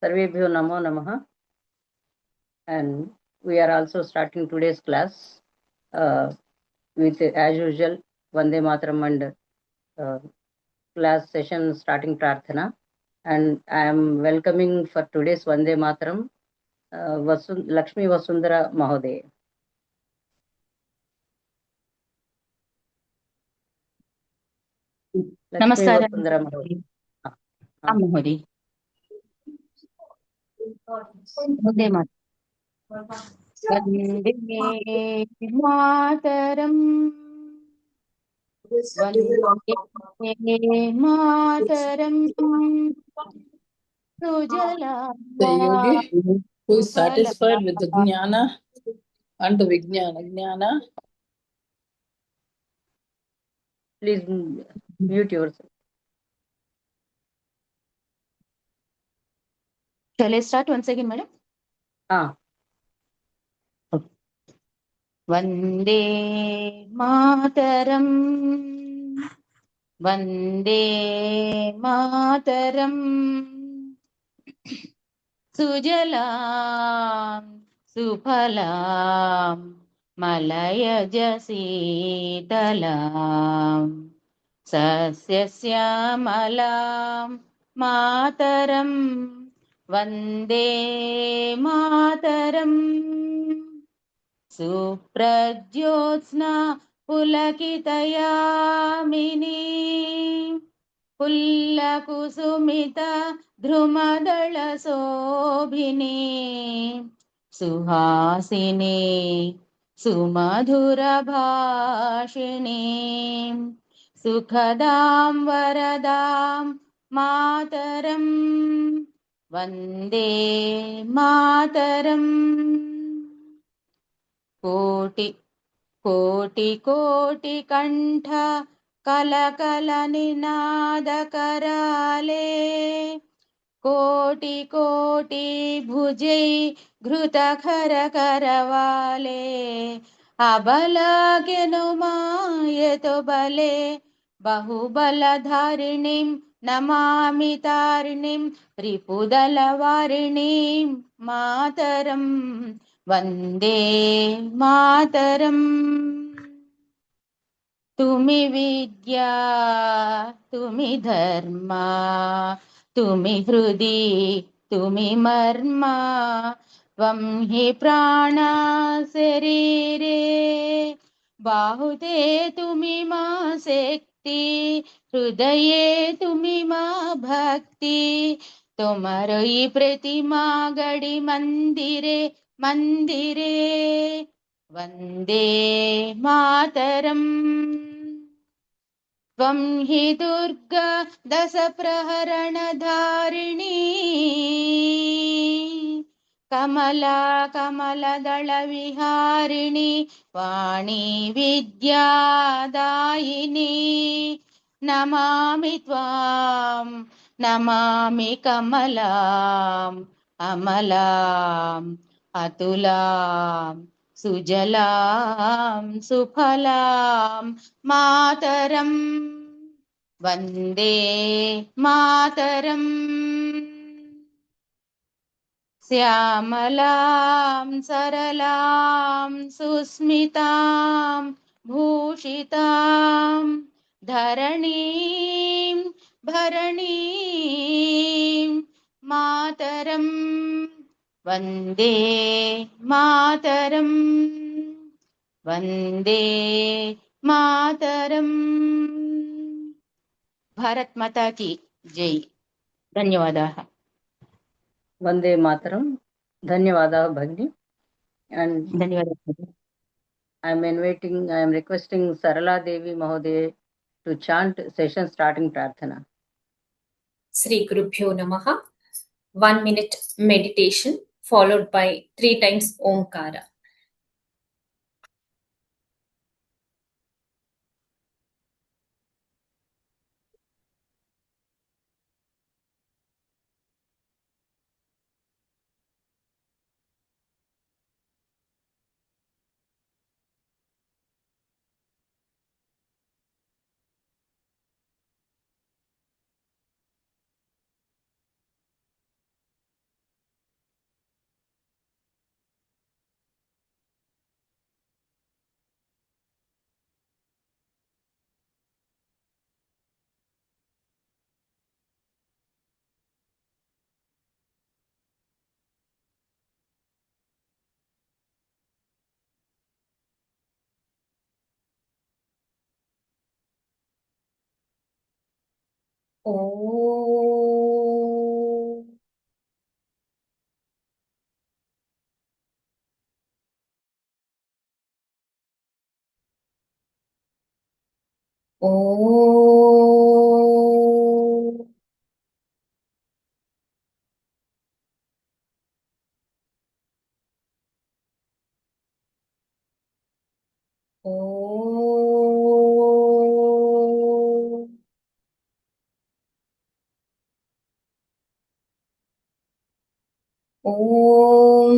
Sarvebhyo Namo Namaha. And we are also starting today's class with, as usual, Vande Mataram and class session starting Prarthana. And I am welcoming for today's Vande Mataram Lakshmi Vasundhara Mahodaya. Lakshmi Namaskara. Vasundhara Mahodaya. Mahodaya. Vande Mataram. Vande Mataram. Sujala. The yogi who is satisfied with the jnana and the vijnana. Jnana. Please mute yourself. Shall I start once again, madam? Vande Mataram. Vande Mataram. Sujalam Suphalam Malayaj Sitalam Sasyasyaamalam Mataram Vande Mataram Suprajyotsna Pulakitayamini Pullakusumita Dhrumadala Sobhini Suhasini Sumadhura Bhashini Sukhadam Varadam Mataram Vande Mataram Koti Koti Kantha कलकल निनाद कराले कोटि कोटि भुजै घृत खर करवाले अबलागेनु मायतो बले बहुबलधारिणीं नमामि तारिणीं रिपुदलवारिणीं मातरं वन्दे मातरम् तुमि विद्या तुमि धर्मा तुमि हृदि तुमि मर्मा त्वं हि प्राणा शरीरे बाहुते तुमि मा शक्ति हृदये तुमि मा भक्ति तोमरोई प्रतिमा गढ़ि मंदिरे मंदिरे वन्दे मातरम् त्वं हि दुर्गा दश प्रहरणधारिणी कमला कमलदल विहारिणी वाणी विद्यादायिनी नमामि त्वां नमामि कमलाम् अमलाम् अतुलाम् सुजलां सुफलां मातरं वन्दे मातरम् श्यामलां सरलां सुस्मितां भूषितां धरणीं भरणीं मातरम् वन्दे मातरम् वन्दे मातरम् भारत माता की जय धन्यवादाः Vande Mataram. Dhanyavada Bhagini. And धन्यवादाः I am requesting Sarala Devi Mahodaya to chant session starting Prarthana. Sri Gurubhyo Namaha. 1 minute meditation followed by 3 times Omkara. Om. Om. Om. ॐ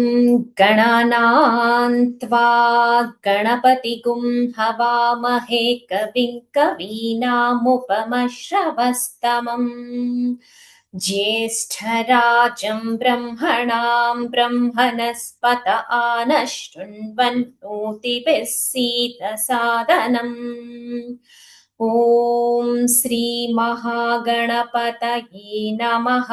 गणानान्त्वा गणपतिगुं हवामहे कविं कवीनामुपमश्रवस्तमम् ज्येष्ठराजं ब्रह्मणां ब्रह्मणस्पत आनः शृण्वन्नोतिभिः सीदसादनम् ॐ श्रीमहागणपतये नमः।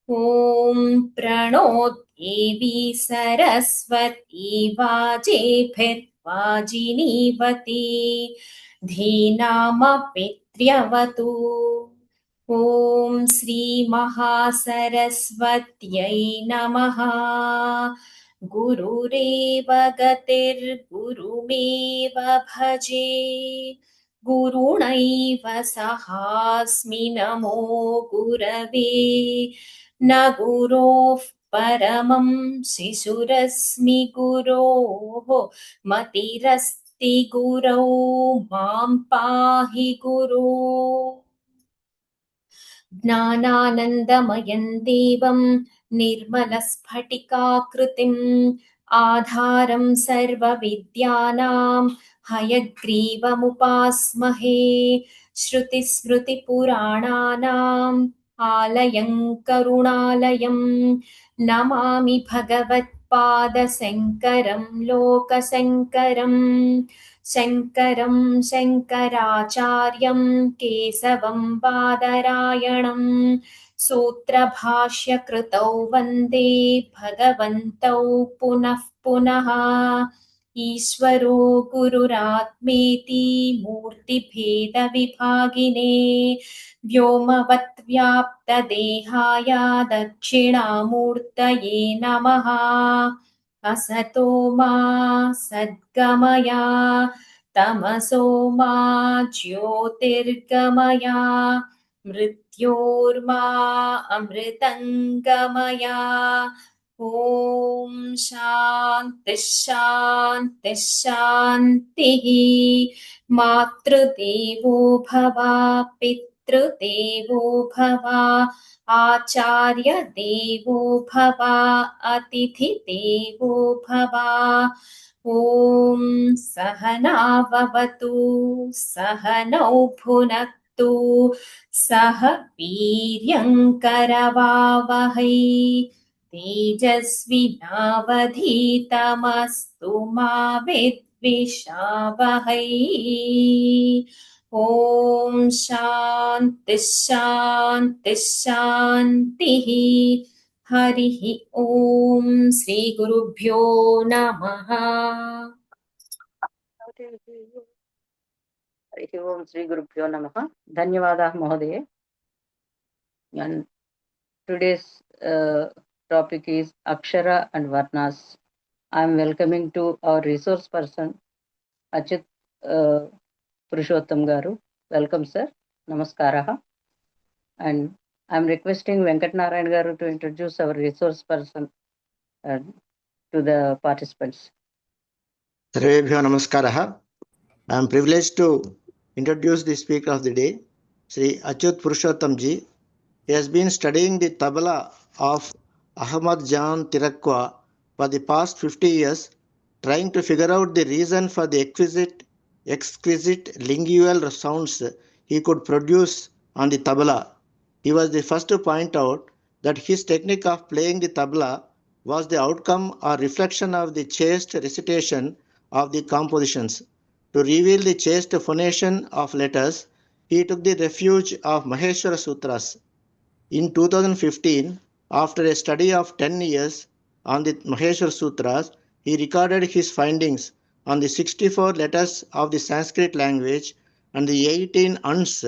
ॐ प्रणो देवी सरस्वती वाजेभिर्वाजिनीवती धीनामपित्र्यवतु। ॐ श्रीमहासरस्वत्यै नमः। गुरुरेव गतिर्गुरुमेव भजे। गुरुणैव सहास्मि नमो गुरवे। न गुरोः परमं शिशुरस्मि गुरोः मतिरस्ति गुरौ मां पाहि गुरो। ज्ञानानन्दमयं देवं निर्मलस्फटिकाकृतिम् आधारं सर्वविद्यानां हयग्रीवमुपास्महे। श्रुतिस्मृतिपुराणानाम् आलयं करुणालयं नमामि भगवत्पादशङ्करं लोकशङ्करम्। शङ्करं शङ्कराचार्यं केशवं बादरायणं सूत्रभाष्यकृतौ वन्दे भगवन्तौ पुनः पुनः। ईश्वरो गुरुरात्मेति मूर्तिभेदविभागिने व्योमवद्व्याप्तदेहाय दक्षिणामूर्तये नमः। असतो मा सद्गमय तमसो मा ज्योतिर्गमय मृत्योर्मा अमृतङ्गमय। ॐ शान्तिः शान्तिः शान्तिः। मातृदेवो भव पितृदेवो भव आचार्यदेवो भव अतिथिदेवो भव। ॐ सहना भवतु सहनौ भुनक्तु सह वीर्यङ्करवावहै तेजस्विनावधीतमस्तु मा विद्विषावहै। ॐ शान्तिः शान्तिः शान्तिः। हरिः ॐ श्रीगुरुभ्यो नमः। हरिः ओं श्री गुरुभ्यो नमः। धन्यवादाः महोदय। And today's topic is Akshara and Varnas. I am welcoming to our resource person Achyut Purushottam garu. Welcome sir. Namaskaraha. And I am requesting Venkat Narayan garu to introduce our resource person to the participants. Sarvebhyo Namaskaraha. I am privileged to introduce the speaker of the day, Sri Achyut Purushottam ji. He has been studying the tabla of Ahmad Jan Tirakwa for the past 50 years, trying to figure out the reason for the exquisite lingual sounds he could produce on the tabla. He was the first to point out that his technique of playing the tabla was the outcome or reflection of the chaste recitation of the compositions. To reveal the chaste phonation of letters, he took the refuge of Maheshwara Sutras. In 2015, after a study of 10 years on the Maheshwara Sutras, he recorded his findings on the 64 letters of the Sanskrit language and the 18 uns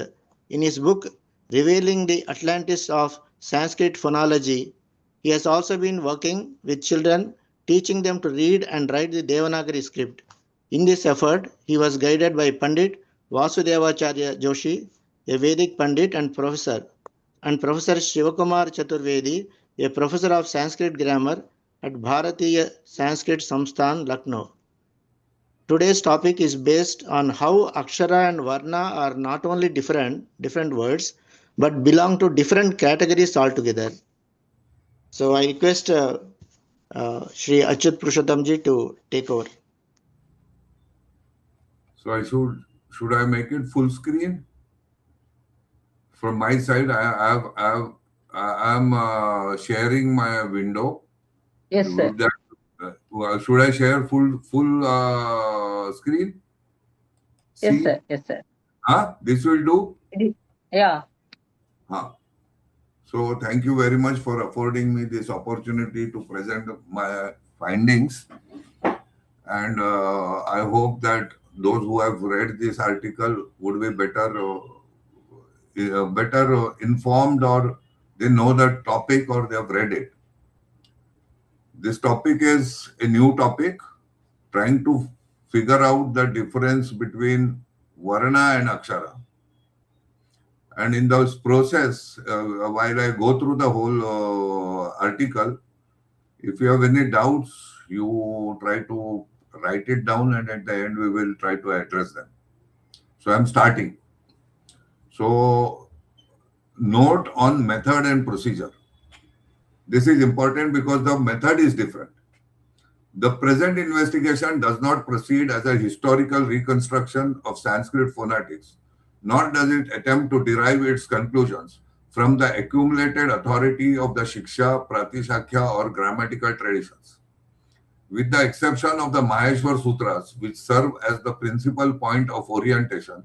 In his book, Revealing the Atlantis of Sanskrit Phonology, he has also been working with children, teaching them to read and write the Devanagari script. In this effort, he was guided by Pandit Vasudevacharya Joshi, a Vedic Pandit and Professor Shivakumar Chaturvedi, a Professor of Sanskrit Grammar at Bharatiya Sanskrit Samsthan, Lucknow. Today's topic is based on how Akshara and Varna are not only different words, but belong to different categories altogether. So I request Shri Achyut Purushottam ji to take over. So I should I make it full screen? From my side, I am sharing my window. Yes, sir. Should I share full screen? Yes, See? sir. Yes, sir. This will do? Yeah. So thank you very much for affording me this opportunity to present my findings. And I hope that those who have read this article would be better informed, or they know the topic, or they have read it. This topic is a new topic, trying to figure out the difference between Varna and Akshara. And in this process, while I go through the whole article, if you have any doubts, you try to write it down, and at the end we will try to address them. So I'm starting. So note on method and procedure. This is important because the method is different. The present investigation does not proceed as a historical reconstruction of Sanskrit phonetics, nor does it attempt to derive its conclusions from the accumulated authority of the Shiksha, Pratishakya, or grammatical traditions. With the exception of the Maheshwar Sutras, which serve as the principal point of orientation,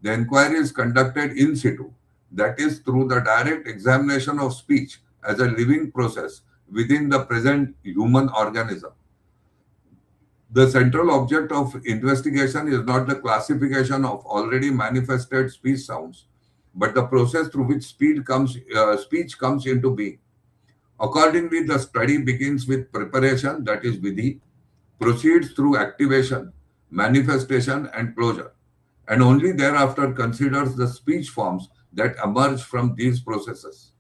the inquiry is conducted in situ, that is, through the direct examination of speech as a living process within the present human organism. The central object of investigation is not the classification of already manifested speech sounds, but the process through which speech comes into being. Accordingly, the study begins with preparation, that is vidhi, proceeds through activation, manifestation, and closure, and only thereafter considers the speech forms that emerge from these processes.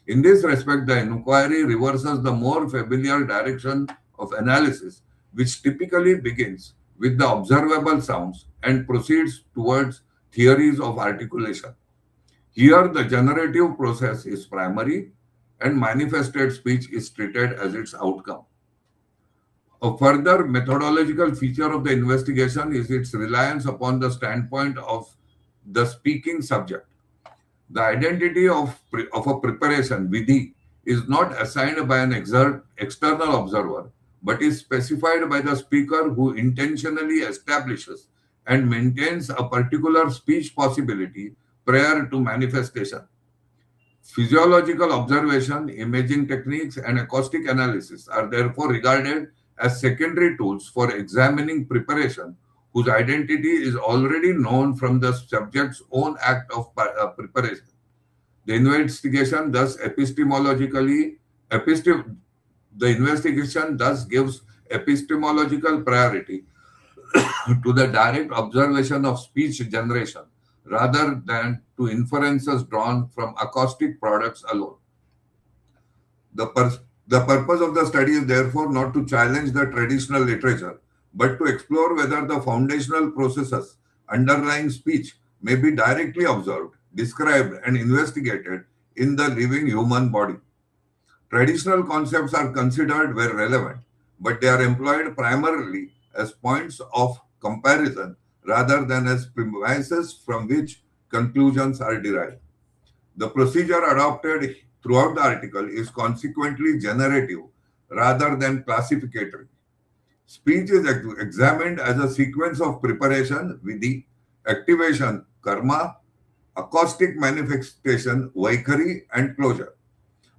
In this respect, the inquiry reverses the more familiar direction of analysis, which typically begins with the observable sounds and proceeds towards theories of articulation. Here, the generative process is primary, and manifested speech is treated as its outcome. A further methodological feature of the investigation is its reliance upon the standpoint of the speaking subject. The identity of a preparation, vidhi, is not assigned by an external observer, but is specified by the speaker, who intentionally establishes and maintains a particular speech possibility prior to manifestation. Physiological observation, imaging techniques, and acoustic analysis are therefore regarded as secondary tools for examining preparation, whose identity is already known from the subject's own act of preparation. The investigation thus gives epistemological priority to the direct observation of speech generation, rather than to inferences drawn from acoustic products alone. The purpose of the study is therefore not to challenge the traditional literature, but to explore whether the foundational processes underlying speech may be directly observed, described, and investigated in the living human body. Traditional concepts are considered where relevant, but they are employed primarily as points of comparison rather than as premises from which conclusions are derived. The procedure adopted throughout the article is consequently generative rather than classificatory. Speech is examined as a sequence of preparation, vidhi, activation, karma, acoustic manifestation, vaikhari, and closure.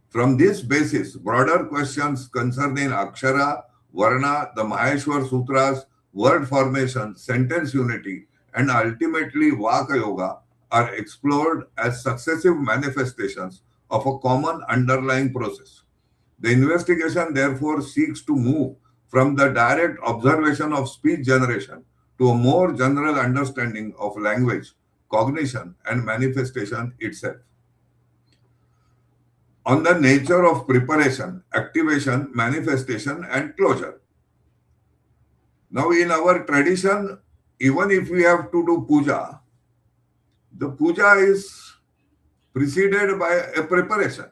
From this basis, broader questions concerning Akshara, Varna, the Maheshwar Sutras, word formation, sentence unity, and ultimately Vaka Yoga are explored as successive manifestations of a common underlying process. The investigation therefore seeks to move from the direct observation of speech generation to a more general understanding of language, cognition, and manifestation itself. On the nature of preparation, activation, manifestation, and closure. Now, in our tradition, even if we have to do puja, the puja is preceded by a preparation,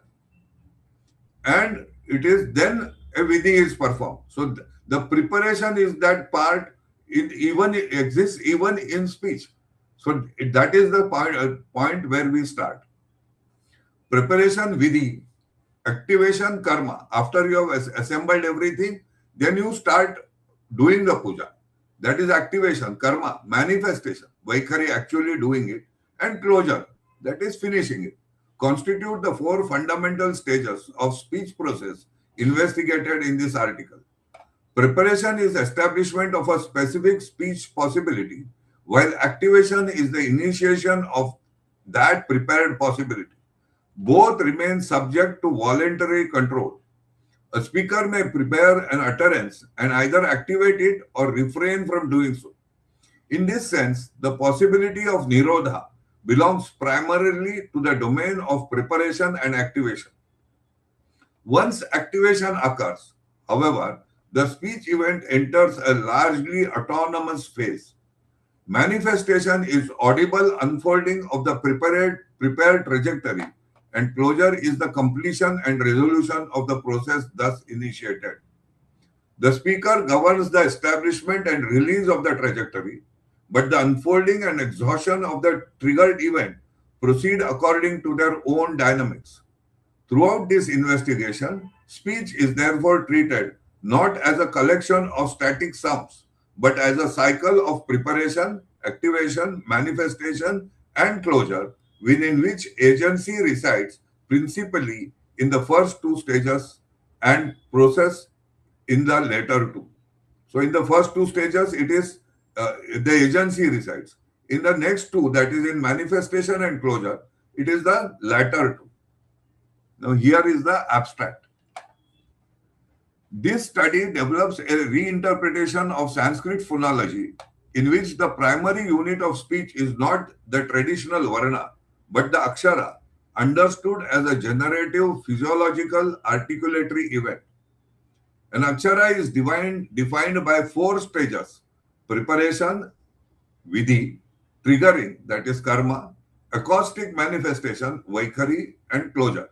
and it is then a vidhi is performed. So the preparation is that part. It even exists even in speech. So that is the point where we start. Preparation vidhi, activation karma. After you have assembled everything, then you start doing the puja. That is activation, karma, manifestation, Vaikhari actually doing it, and closure, that is finishing it, constitute the four fundamental stages of speech process investigated in this article. Preparation is establishment of a specific speech possibility, while activation is the initiation of that prepared possibility. Both remain subject to voluntary control. A speaker may prepare an utterance and either activate it or refrain from doing so. In this sense, the possibility of nirodha belongs primarily to the domain of preparation and activation. Once activation occurs, however, the speech event enters a largely autonomous phase. Manifestation is audible unfolding of the prepared trajectory, and closure is the completion and resolution of the process thus initiated. The speaker governs the establishment and release of the trajectory, but the unfolding and exhaustion of the triggered event proceed according to their own dynamics. Throughout this investigation, speech is therefore treated not as a collection of static sums, but as a cycle of preparation, activation, manifestation, and closure, within which agency resides principally in the first two stages and process in the later two. So in the first two stages, it is the agency resides. In the next two, that is in manifestation and closure, it is the latter two. Now here is the abstract. This study develops a reinterpretation of Sanskrit phonology in which the primary unit of speech is not the traditional varna, but the akshara, understood as a generative physiological articulatory event. An akshara is defined by four stages: preparation, vidhi, triggering, that is karma, acoustic manifestation, vaikhari, and closure.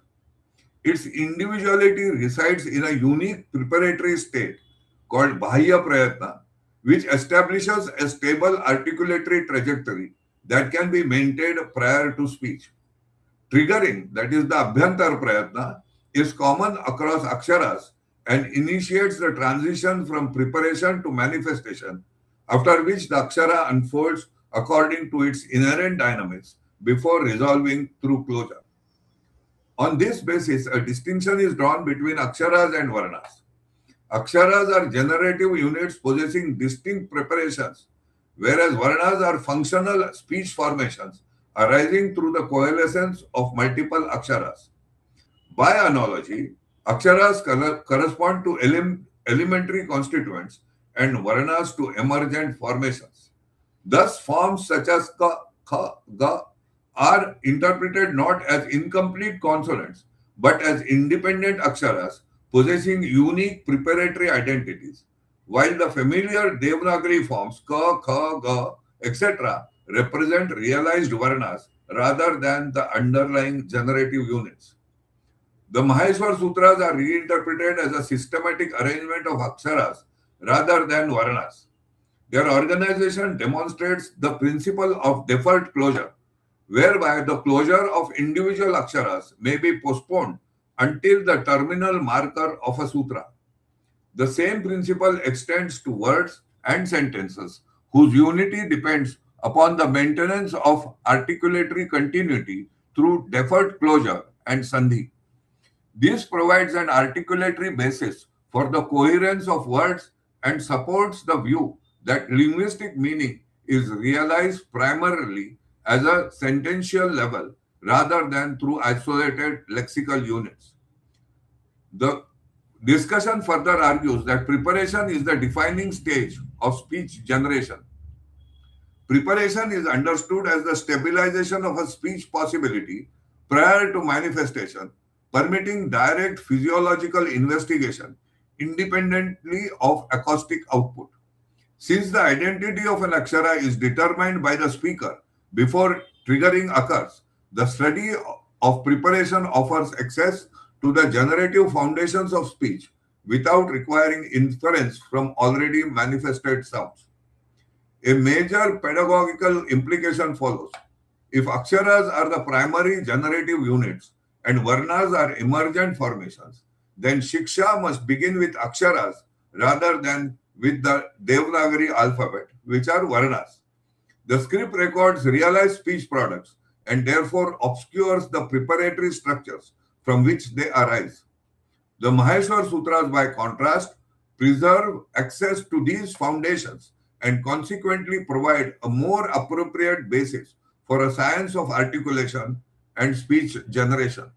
Its individuality resides in a unique preparatory state called bahya prayatna, which establishes a stable articulatory trajectory that can be maintained prior to speech. Triggering, that is the abhyantar prayatna, is common across aksharas and initiates the transition from preparation to manifestation, after which the akshara unfolds according to its inherent dynamics before resolving through closure. On this basis, a distinction is drawn between aksharas and varnas. Aksharas are generative units possessing distinct preparations, whereas varnas are functional speech formations arising through the coalescence of multiple aksharas. By analogy, aksharas correspond to elementary constituents and varnas to emergent formations. Thus, forms such as ka, kha, ga are interpreted not as incomplete consonants, but as independent aksharas possessing unique preparatory identities, while the familiar Devanagari forms ka, kha, ga, etc. represent realized varnas rather than the underlying generative units. The Maheshwar Sutras are reinterpreted as a systematic arrangement of aksharas rather than varnas. Their organization demonstrates the principle of deferred closure, whereby the closure of individual aksharas may be postponed until the terminal marker of a sutra. The same principle extends to words and sentences, whose unity depends upon the maintenance of articulatory continuity through deferred closure and sandhi. This provides an articulatory basis for the coherence of words and supports the view that linguistic meaning is realized primarily as a sentential level rather than through isolated lexical units. The discussion further argues that preparation is the defining stage of speech generation. Preparation is understood as the stabilization of a speech possibility prior to manifestation, permitting direct physiological investigation independently of acoustic output. Since the identity of an Akshara is determined by the speaker before triggering occurs, the study of preparation offers access to the generative foundations of speech without requiring inference from already manifested sounds. A major pedagogical implication follows. If Aksharas are the primary generative units and Varnas are emergent formations, then Shiksha must begin with Aksharas rather than with the Devanagari alphabet, which are Varnas. The script records realized speech products and therefore obscures the preparatory structures from which they arise. The Maheshwar Sutras, by contrast, preserve access to these foundations and consequently provide a more appropriate basis for a science of articulation and speech generation.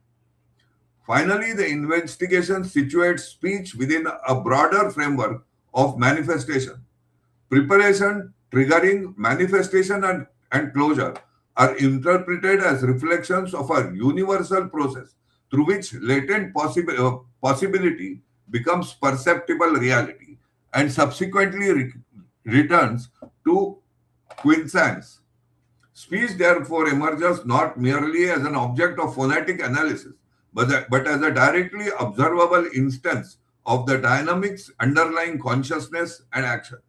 Finally, the investigation situates speech within a broader framework of manifestation. Preparation, triggering, manifestation, and closure are interpreted as reflections of a universal process through which latent possibility becomes perceptible reality and subsequently returns to quiescence. Speech, therefore, emerges not merely as an object of phonetic analysis, but as a directly observable instance of the dynamics underlying consciousness and action.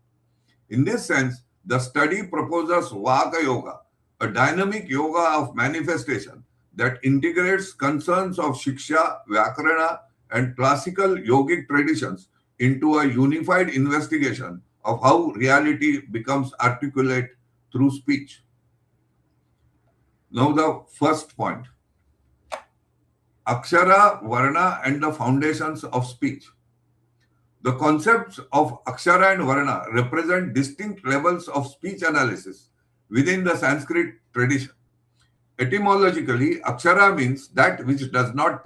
In this sense, the study proposes Vaka Yoga, a dynamic yoga of manifestation that integrates concerns of Shiksha, Vyakarana, and classical yogic traditions into a unified investigation of how reality becomes articulate through speech. Now, the first point. Akshara, Varna, and the foundations of speech. The concepts of Akshara and Varna represent distinct levels of speech analysis within the Sanskrit tradition. Etymologically, Akshara means that which does not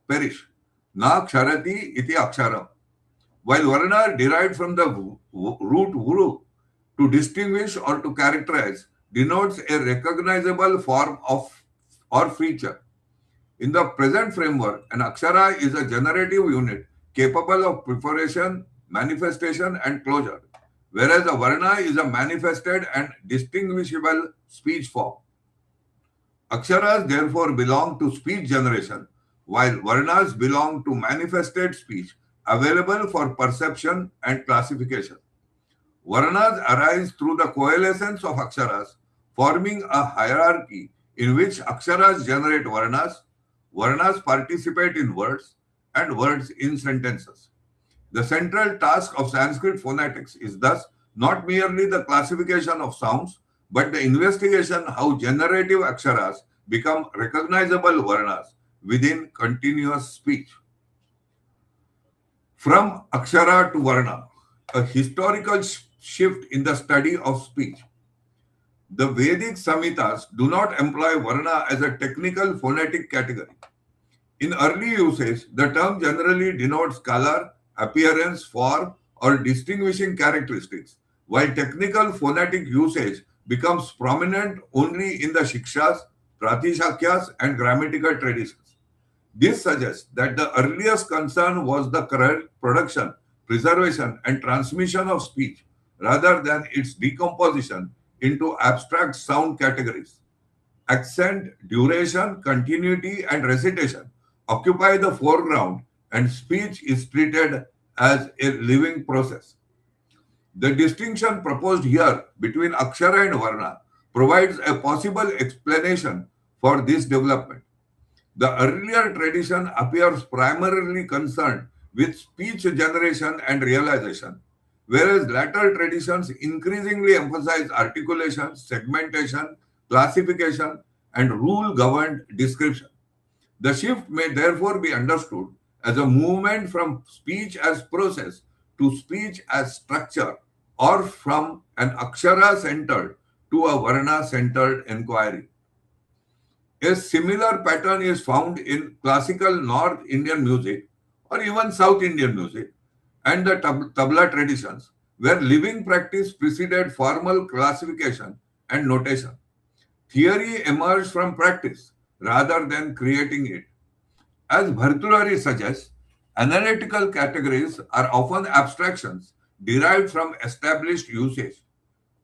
perish. Na ksharati iti aksharam. While Varna, derived from the root vuru, to distinguish or to characterize, denotes a recognizable form of or feature. In the present framework, an Akshara is a generative unit capable of preparation, manifestation, and closure, whereas a Varna is a manifested and distinguishable speech form. Aksharas therefore belong to speech generation, while Varnas belong to manifested speech available for perception and classification. Varnas arise through the coalescence of Aksharas, forming a hierarchy in which Aksharas generate Varnas, Varnas participate in words, and words in sentences. The central task of Sanskrit phonetics is thus not merely the classification of sounds, but the investigation how generative Aksharas become recognizable Varnas within continuous speech. From Akshara to Varna, a historical shift in the study of speech. The Vedic Samhitas do not employ Varna as a technical phonetic category. In early usage, the term generally denotes color, appearance, form, or distinguishing characteristics, while technical phonetic usage becomes prominent only in the Shikshas, Pratishakyas, and grammatical traditions. This suggests that the earliest concern was the production, preservation, and transmission of speech, rather than its decomposition into abstract sound categories. Accent, duration, continuity, and recitation occupy the foreground, and speech is treated as a living process. The distinction proposed here between Akshara and Varna provides a possible explanation for this development. The earlier tradition appears primarily concerned with speech generation and realization, whereas later traditions increasingly emphasize articulation, segmentation, classification, and rule-governed description. The shift may therefore be understood as a movement from speech as process to speech as structure, or from an Akshara-centered to a Varna-centered inquiry. A similar pattern is found in classical North Indian music or even South Indian music and the tabla traditions, where living practice preceded formal classification and notation. Theory emerged from practice rather than creating it. As Bhartrhari suggests, analytical categories are often abstractions derived from established usage.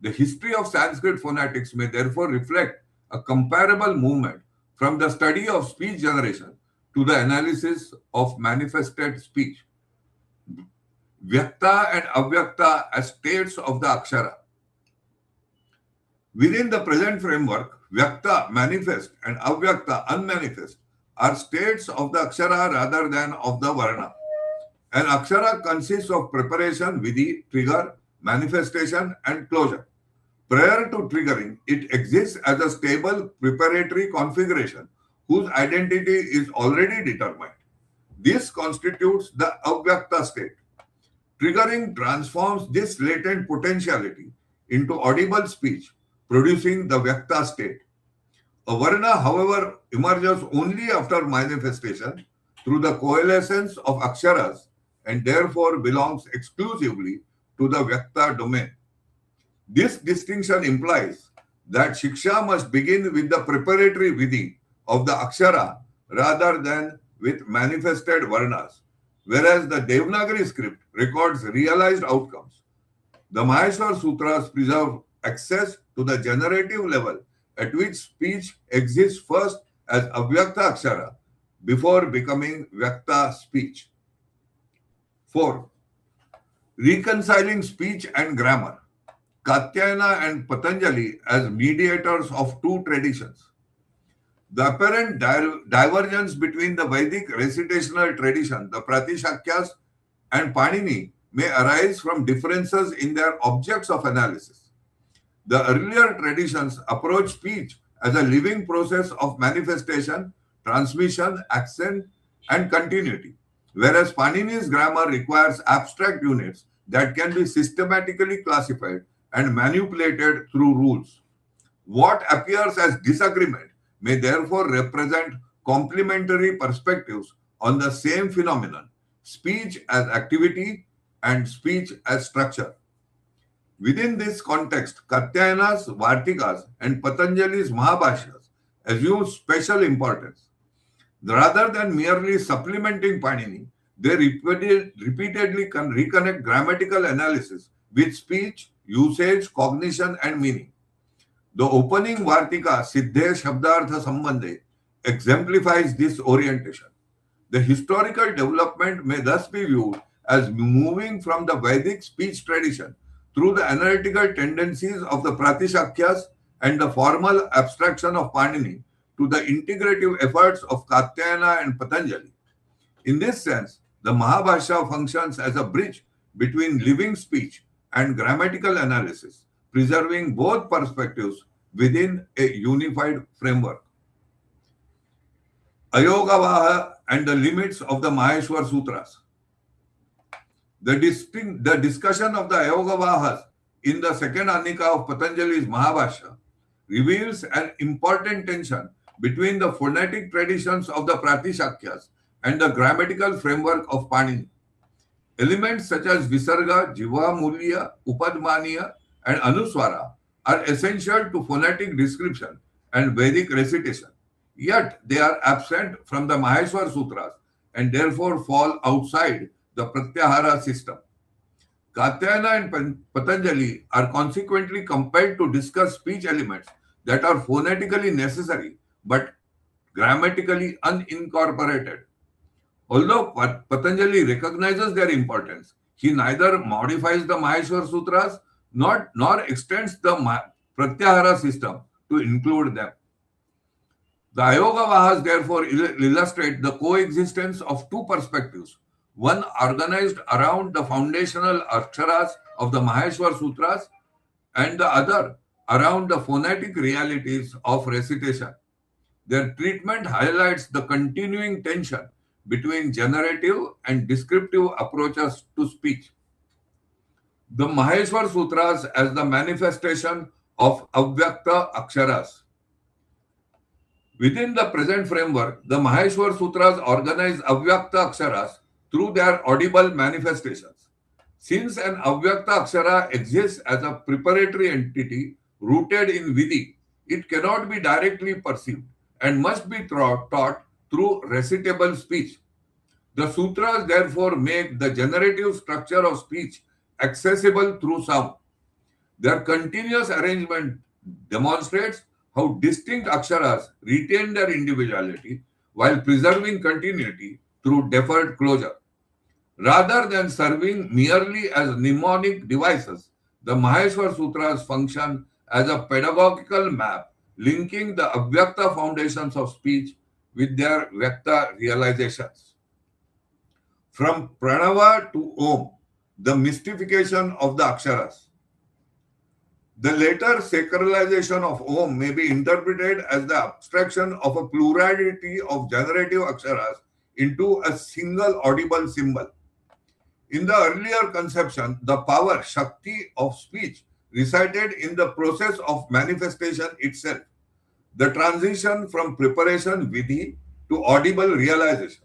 The history of Sanskrit phonetics may therefore reflect a comparable movement from the study of speech generation to the analysis of manifested speech. Vyakta and Avyakta as states of the Akshara. Within the present framework, Vyakta, manifest, and Avyakta, unmanifest, are states of the Akshara rather than of the Varna. An Akshara consists of preparation, vidhi, trigger, manifestation, and closure. Prior to triggering, it exists as a stable preparatory configuration whose identity is already determined. This constitutes the Avyakta state. Triggering transforms this latent potentiality into audible speech, producing the Vyakta state. A Varna, however, emerges only after manifestation through the coalescence of Aksharas and therefore belongs exclusively to the Vyakta domain. This distinction implies that Shiksha must begin with the preparatory vidhi of the Akshara rather than with manifested Varnas, whereas the Devanagari script records realized outcomes. The Maheshwar Sutras preserve access to the generative level at which speech exists first as Avyakta Akshara before becoming Vyakta speech. 4. Reconciling speech and grammar. Katyayana and Patanjali as mediators of two traditions. The apparent divergence between the Vedic recitational tradition, the Pratishakyas, and Panini may arise from differences in their objects of analysis. The earlier traditions approach speech as a living process of manifestation, transmission, accent, and continuity, whereas Panini's grammar requires abstract units that can be systematically classified and manipulated through rules. What appears as disagreement may therefore represent complementary perspectives on the same phenomenon, speech as activity and speech as structure. Within this context, Katyayana's Vartikas and Patanjali's Mahabhashyas assume special importance. Rather than merely supplementing Panini, they repeatedly reconnect grammatical analysis with speech, usage, cognition, and meaning. The opening Vartika, Siddhe Shabdartha Sambandhe, exemplifies this orientation. The historical development may thus be viewed as moving from the Vedic speech tradition through the analytical tendencies of the Pratishakyas and the formal abstraction of Panini to the integrative efforts of Katyayana and Patanjali. In this sense, the Mahabhashya functions as a bridge between living speech and grammatical analysis, preserving both perspectives within a unified framework. Ayogavaha and the limits of the Maheshwar Sutras. The discussion of the Ayogavahas in the second Anika of Patanjali's Mahabhashya reveals an important tension between the phonetic traditions of the Pratishakyas and the grammatical framework of Panini. Elements such as Visarga, Jiva, Mulya, Upadmaniya, and Anuswara are essential to phonetic description and Vedic recitation. Yet they are absent from the Maheshwar Sutras and therefore fall outside the Pratyahara system. Katyayana and Patanjali are consequently compelled to discuss speech elements that are phonetically necessary but grammatically unincorporated. Although Patanjali recognizes their importance, he neither modifies the Maheshwar Sutras nor extends the Pratyahara system to include them. The Ayogavahas therefore illustrate the coexistence of two perspectives, one organized around the foundational Aksharas of the Maheshwar Sutras and the other around the phonetic realities of recitation. Their treatment highlights the continuing tension between generative and descriptive approaches to speech. The Maheshwar Sutras as the manifestation of Avyakta Aksharas. Within the present framework, the Maheshwar Sutras organize Avyakta Aksharas through their audible manifestations. Since an Avyakta Akshara exists as a preparatory entity rooted in Vidhi, it cannot be directly perceived and must be taught through recitable speech. The sutras therefore make the generative structure of speech accessible through sound. Their continuous arrangement demonstrates how distinct aksharas retain their individuality while preserving continuity through deferred closure. Rather than serving merely as mnemonic devices, the Maheshwar Sutras function as a pedagogical map linking the Avyakta foundations of speech with their Vyakta realizations. From Pranava to Om, the mystification of the Aksharas. The later sacralization of Om may be interpreted as the abstraction of a plurality of generative Aksharas into a single audible symbol. In the earlier conception, the power, Shakti of speech resided in the process of manifestation itself, the transition from preparation Vidhi to audible realization.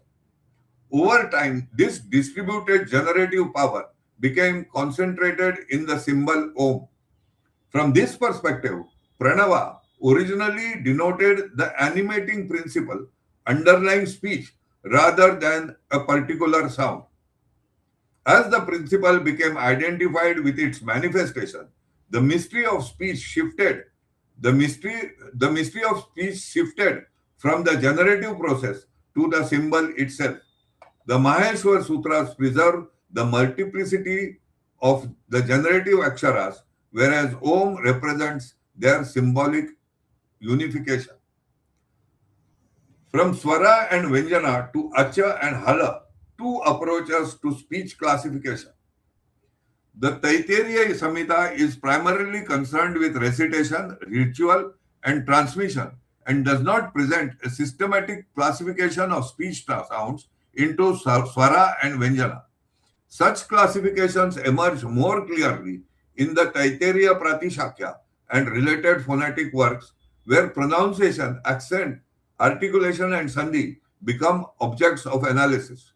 Over time, this distributed generative power became concentrated in the symbol Om. From this perspective, Pranava originally denoted the animating principle underlying speech rather than a particular sound. As the principle became identified with its manifestation, the mystery of speech shifted. The mystery of speech shifted from the generative process to the symbol itself. The Maheshwar Sutras preserve the multiplicity of the generative aksharas, whereas Om represents their symbolic unification. From Swara and Vyanjana to Acha and Hala, two approaches to speech classification. The Taittiriya Samhita is primarily concerned with recitation, ritual, and transmission and does not present a systematic classification of speech sounds into Swara and Vyanjana. Such classifications emerge more clearly in the Taittiriya Pratishakya and related phonetic works, where pronunciation, accent, articulation, and sandhi become objects of analysis.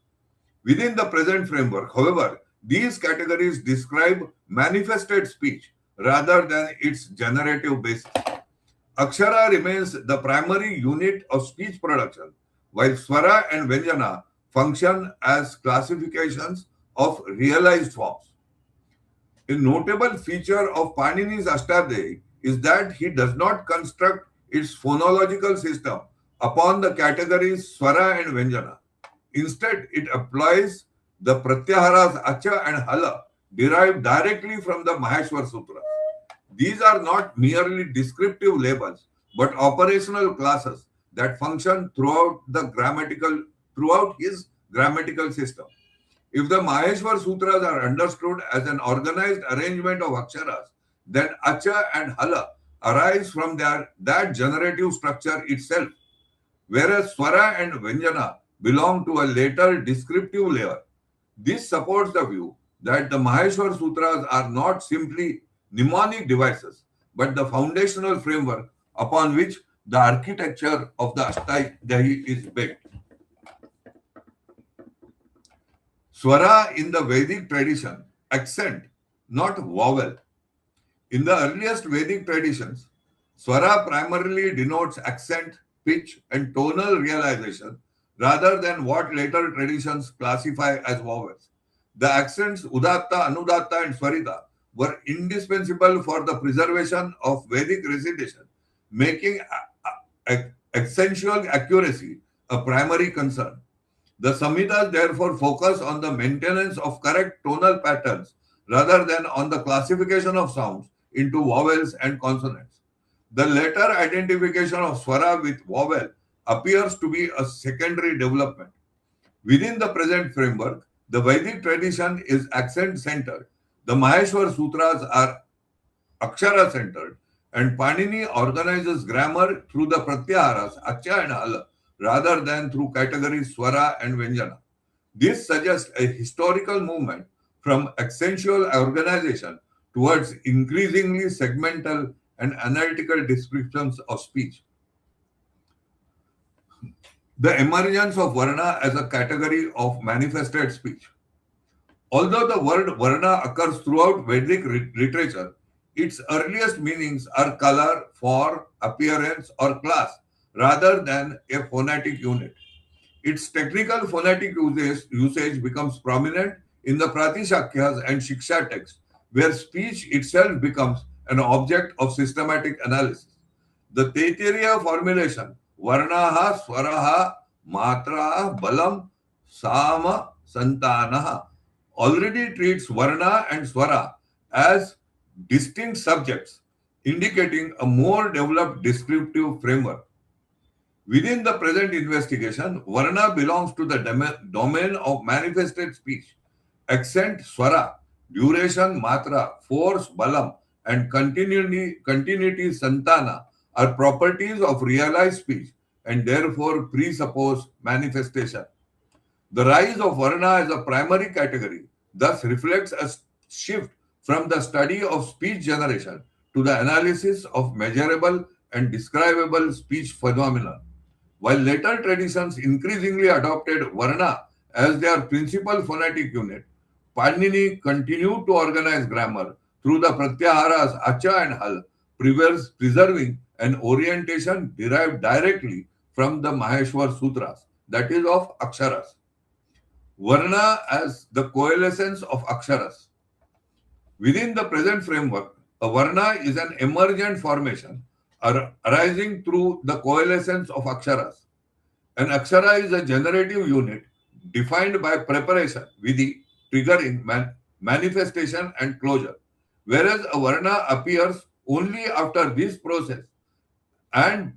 Within the present framework, however, these categories describe manifested speech rather than its generative basis. Akshara remains the primary unit of speech production, while Swara and Vyanjana function as classifications of realized forms. A notable feature of Panini's Ashtadhyayi is that he does not construct its phonological system upon the categories Swara and Vyanjana. Instead, it applies the pratyaharas Acha and Hala derived directly from the Maheshwar Sutra. These are not merely descriptive labels, but operational classes that function throughout his grammatical system. If the Maheshwar Sutras are understood as an organized arrangement of aksharas, then Acha and Hala arise from that generative structure itself, whereas Swara and Vyanjana belong to a later descriptive layer. This supports the view that the Maheshwar Sutras are not simply mnemonic devices, but the foundational framework upon which the architecture of the Ashtadhyayi is built. Swara in the Vedic tradition, accent, not vowel. In the earliest Vedic traditions, Swara primarily denotes accent, pitch, and tonal realization rather than what later traditions classify as vowels. The accents Udatta, Anudatta, and Swarita were indispensable for the preservation of Vedic recitation, making accentual accuracy a primary concern. The Samhitas therefore focus on the maintenance of correct tonal patterns rather than on the classification of sounds into vowels and consonants. The later identification of Swara with vowel appears to be a secondary development. Within the present framework, the Vedic tradition is accent-centered, the Maheshwar Sutras are Akshara-centered, and Panini organizes grammar through the pratyaharas, Acha and Hala, rather than through categories Swara and Vyanjana. This suggests a historical movement from accentual organization towards increasingly segmental and analytical descriptions of speech. The emergence of Varna as a category of manifested speech. Although the word Varna occurs throughout Vedic literature, its earliest meanings are color, form, appearance, or class, rather than a phonetic unit. Its technical phonetic usage becomes prominent in the Pratishakyas and Shiksha texts, where speech itself becomes an object of systematic analysis. The Taittiriya formulation, Varnaha, Swaraha, Matra, Balam, Sama, Santanaha, already treats Varna and Swara as distinct subjects, indicating a more developed descriptive framework. Within the present investigation, Varna belongs to the domain of manifested speech. Accent, Swara, duration, Matra, force, Balam, and continuity, Santana are properties of realized speech and therefore presuppose manifestation. The rise of Varna as a primary category thus reflects a shift from the study of speech generation to the analysis of measurable and describable speech phenomena. While later traditions increasingly adopted Varna as their principal phonetic unit, Panini continued to organize grammar through the Pratyaharas Acha and Hal, preserving an orientation derived directly from the Maheshwar Sutras, that is of Aksharas. Varna as the coalescence of Aksharas. Within the present framework, a Varna is an emergent formation arising through the coalescence of Aksharas. An Akshara is a generative unit defined by preparation, vidhi, triggering, manifestation and closure, whereas a Varna appears only after this process and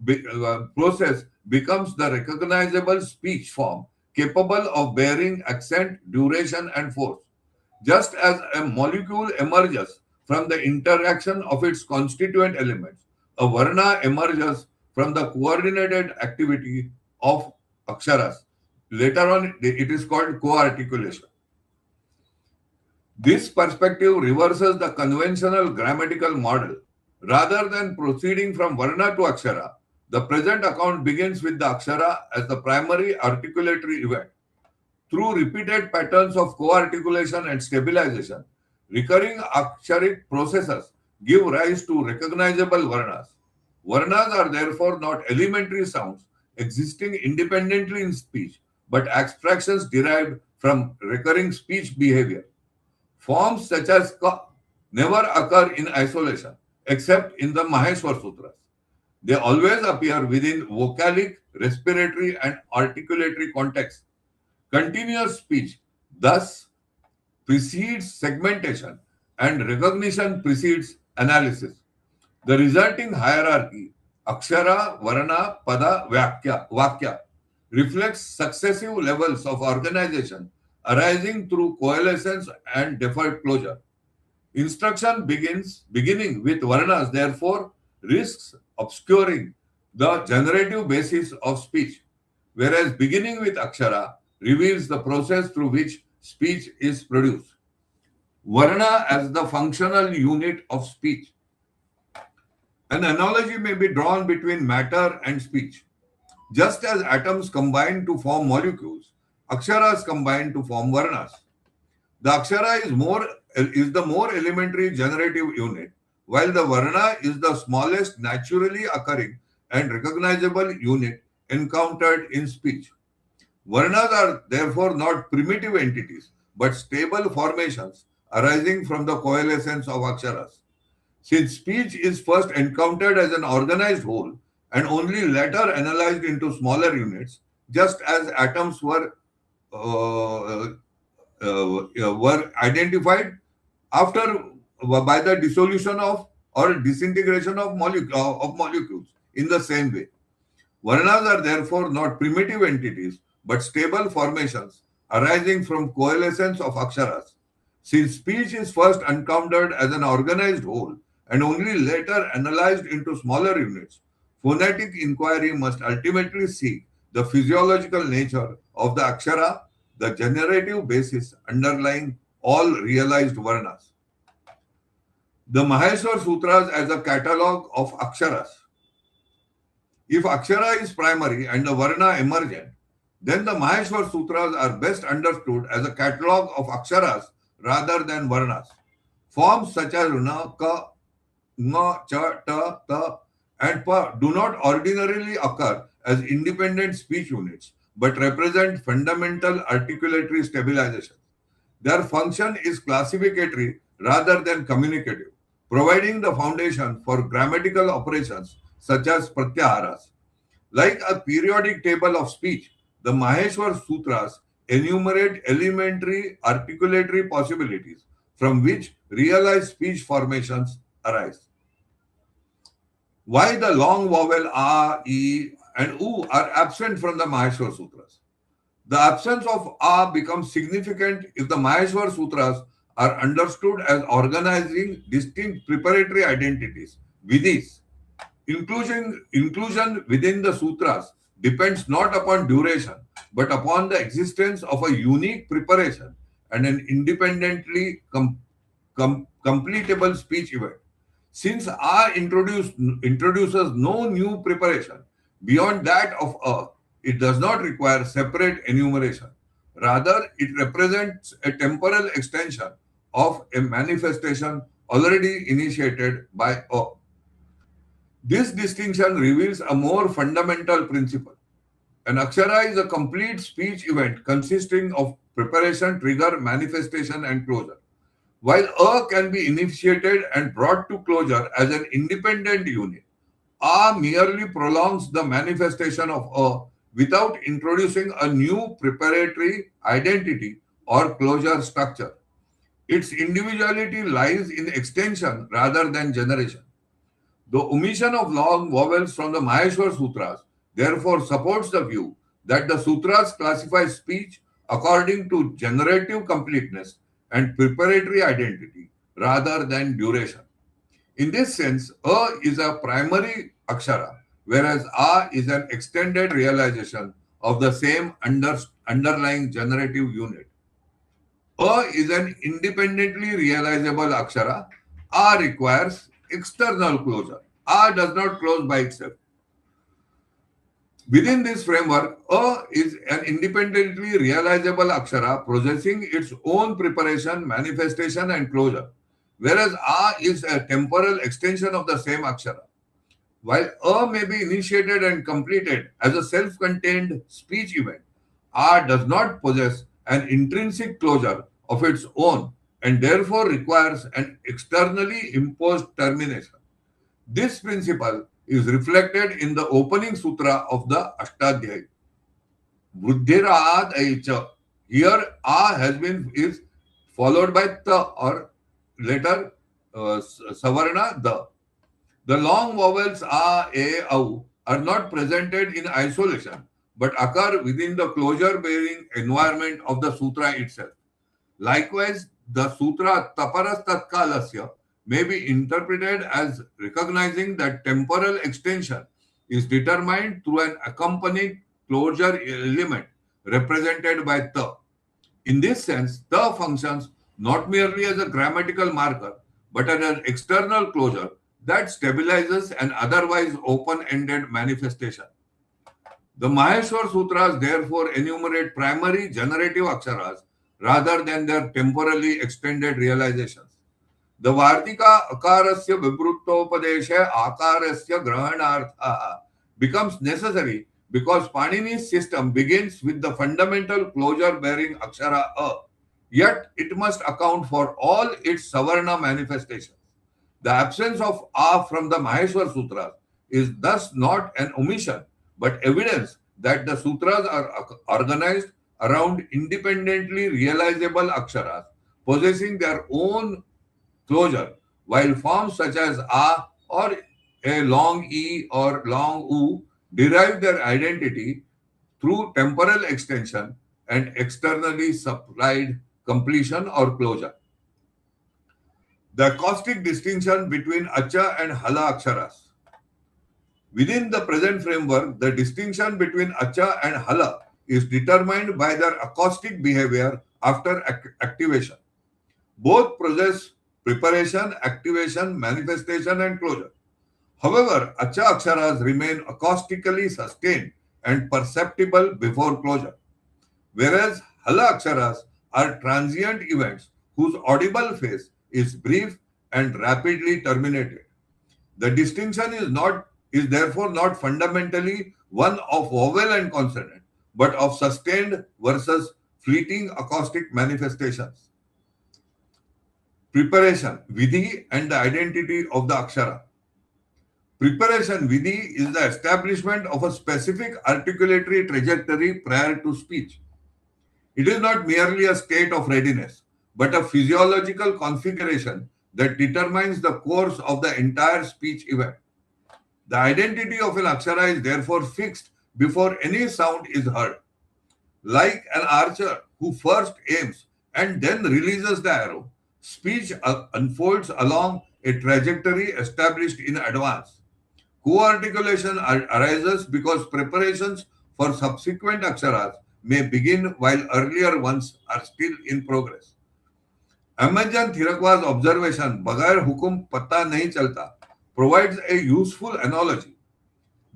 process becomes the recognizable speech form capable of bearing accent, duration and force. Just as a molecule emerges from the interaction of its constituent elements, a Varna emerges from the coordinated activity of Aksharas. Later on, it is called co-articulation. This perspective reverses the conventional grammatical model. Rather than proceeding from Varna to Akshara, the present account begins with the Akshara as the primary articulatory event. Through repeated patterns of co-articulation and stabilization, recurring aksharic processes give rise to recognizable Varnas. Varnas are therefore not elementary sounds existing independently in speech, but abstractions derived from recurring speech behavior. Forms such as ka never occur in isolation, except in the Maheshwar Sutras. They always appear within vocalic, respiratory, and articulatory contexts. Continuous speech thus precedes segmentation and recognition precedes analysis. The resulting hierarchy, Akshara, Varna, Pada, Vakya, reflects successive levels of organization arising through coalescence and deferred closure. Instruction beginning with Varnas, therefore, risks obscuring the generative basis of speech, whereas beginning with Akshara reveals the process through which speech is produced. Varna as the functional unit of speech. An analogy may be drawn between matter and speech. Just as atoms combine to form molecules, Aksharas combine to form Varnas. The Akshara is the more elementary generative unit, while the Varna is the smallest naturally occurring and recognizable unit encountered in speech. Varnas are therefore not primitive entities, but stable formations arising from the coalescence of Aksharas. Since speech is first encountered as an organized whole and only later analyzed into smaller units, just as atoms were identified after by the dissolution of or disintegration of molecules. In the same way, Varnas are therefore not primitive entities, but stable formations arising from coalescence of Aksharas. Since speech is first encountered as an organized whole and only later analyzed into smaller units, phonetic inquiry must ultimately seek the physiological nature of the Akshara, the generative basis underlying all realized Varnas. the Maheshwar Sutras as a catalogue of Aksharas. If Akshara is primary and the Varna emergent, then the Maheshwar Sutras are best understood as a catalogue of Aksharas rather than Varnas. Forms such as Na, Ka, Nga, Cha, Ta, Ta, and Pa do not ordinarily occur as independent speech units, but represent fundamental articulatory stabilization. Their function is classificatory rather than communicative, providing the foundation for grammatical operations such as pratyaharas. Like a periodic table of speech, the Maheshwar Sutras enumerate elementary articulatory possibilities from which realized speech formations arise. Why the long vowel A, E, and U are absent from the Maheshwar Sutras? The absence of A becomes significant if the Maheshwar Sutras are understood as organizing distinct preparatory identities, vidhis. Inclusion within the sutras depends not upon duration, but upon the existence of a unique preparation and an independently completable speech event. Since A introduces no new preparation beyond that of A, it does not require separate enumeration. Rather, it represents a temporal extension of a manifestation already initiated by A. This distinction reveals a more fundamental principle. An Akshara is a complete speech event consisting of preparation, trigger, manifestation, and closure. While A can be initiated and brought to closure as an independent unit, A merely prolongs the manifestation of A without introducing a new preparatory identity or closure structure. Its individuality lies in extension rather than generation. The omission of long vowels from the Maheshwar Sutras therefore supports the view that the sutras classify speech according to generative completeness and preparatory identity rather than duration. In this sense, A is a primary Akshara, whereas A is an extended realization of the same underlying generative unit. A is an independently realizable Akshara. A requires external closure. A does not close by itself. Within this framework, A is an independently realizable Akshara possessing its own preparation, manifestation, and closure, whereas A is a temporal extension of the same Akshara. While A may be initiated and completed as a self-contained speech event, A does not possess an intrinsic closure of its own and therefore requires an externally imposed termination. This principle is reflected in the opening sutra of the Ashtadhyayi. Buddhirad aicha. Here A is followed by ta or later savarna the. The long vowels a, au are not presented in isolation but occur within the closure-bearing environment of the sutra itself. Likewise, the sutra taparas tatkalasya may be interpreted as recognizing that temporal extension is determined through an accompanying closure element represented by ta. In this sense, ta functions not merely as a grammatical marker, but as an external closure that stabilizes an otherwise open-ended manifestation. The Maheshwar Sutras therefore enumerate primary generative aksharas rather than their temporally extended realizations. The Vartika akarasya vibruttopadesha akarasya grahanartha becomes necessary because Panini's system begins with the fundamental closure-bearing akshara A, yet it must account for all its savarna manifestations. The absence of A from the Maheshwar Sutras is thus not an omission, but evidence that the sutras are organized around independently realizable aksharas possessing their own closure, while forms such as A or a long E or long U derive their identity through temporal extension and externally supplied completion or closure. The acoustic distinction between Acha and Hala Aksharas. Within the present framework, the distinction between Acha and Hala is determined by their acoustic behavior after activation. Both possess preparation, activation, manifestation, and closure. However, Acha Aksharas remain acoustically sustained and perceptible before closure, whereas Hala Aksharas are transient events whose audible phase is brief and rapidly terminated. The distinction is therefore not fundamentally one of vowel and consonant, but of sustained versus fleeting acoustic manifestations. Preparation, Vidhi, and the identity of the Akshara. Preparation, Vidhi, is the establishment of a specific articulatory trajectory prior to speech. It is not merely a state of readiness, but a physiological configuration that determines the course of the entire speech event. The identity of an Akshara is therefore fixed before any sound is heard. Like an archer who first aims and then releases the arrow, speech unfolds along a trajectory established in advance. Co-articulation arises because preparations for subsequent Aksharas may begin while earlier ones are still in progress. Amazon Thirakwa's observation, Bagair Hukum Patta Nahi Chalta, provides a useful analogy.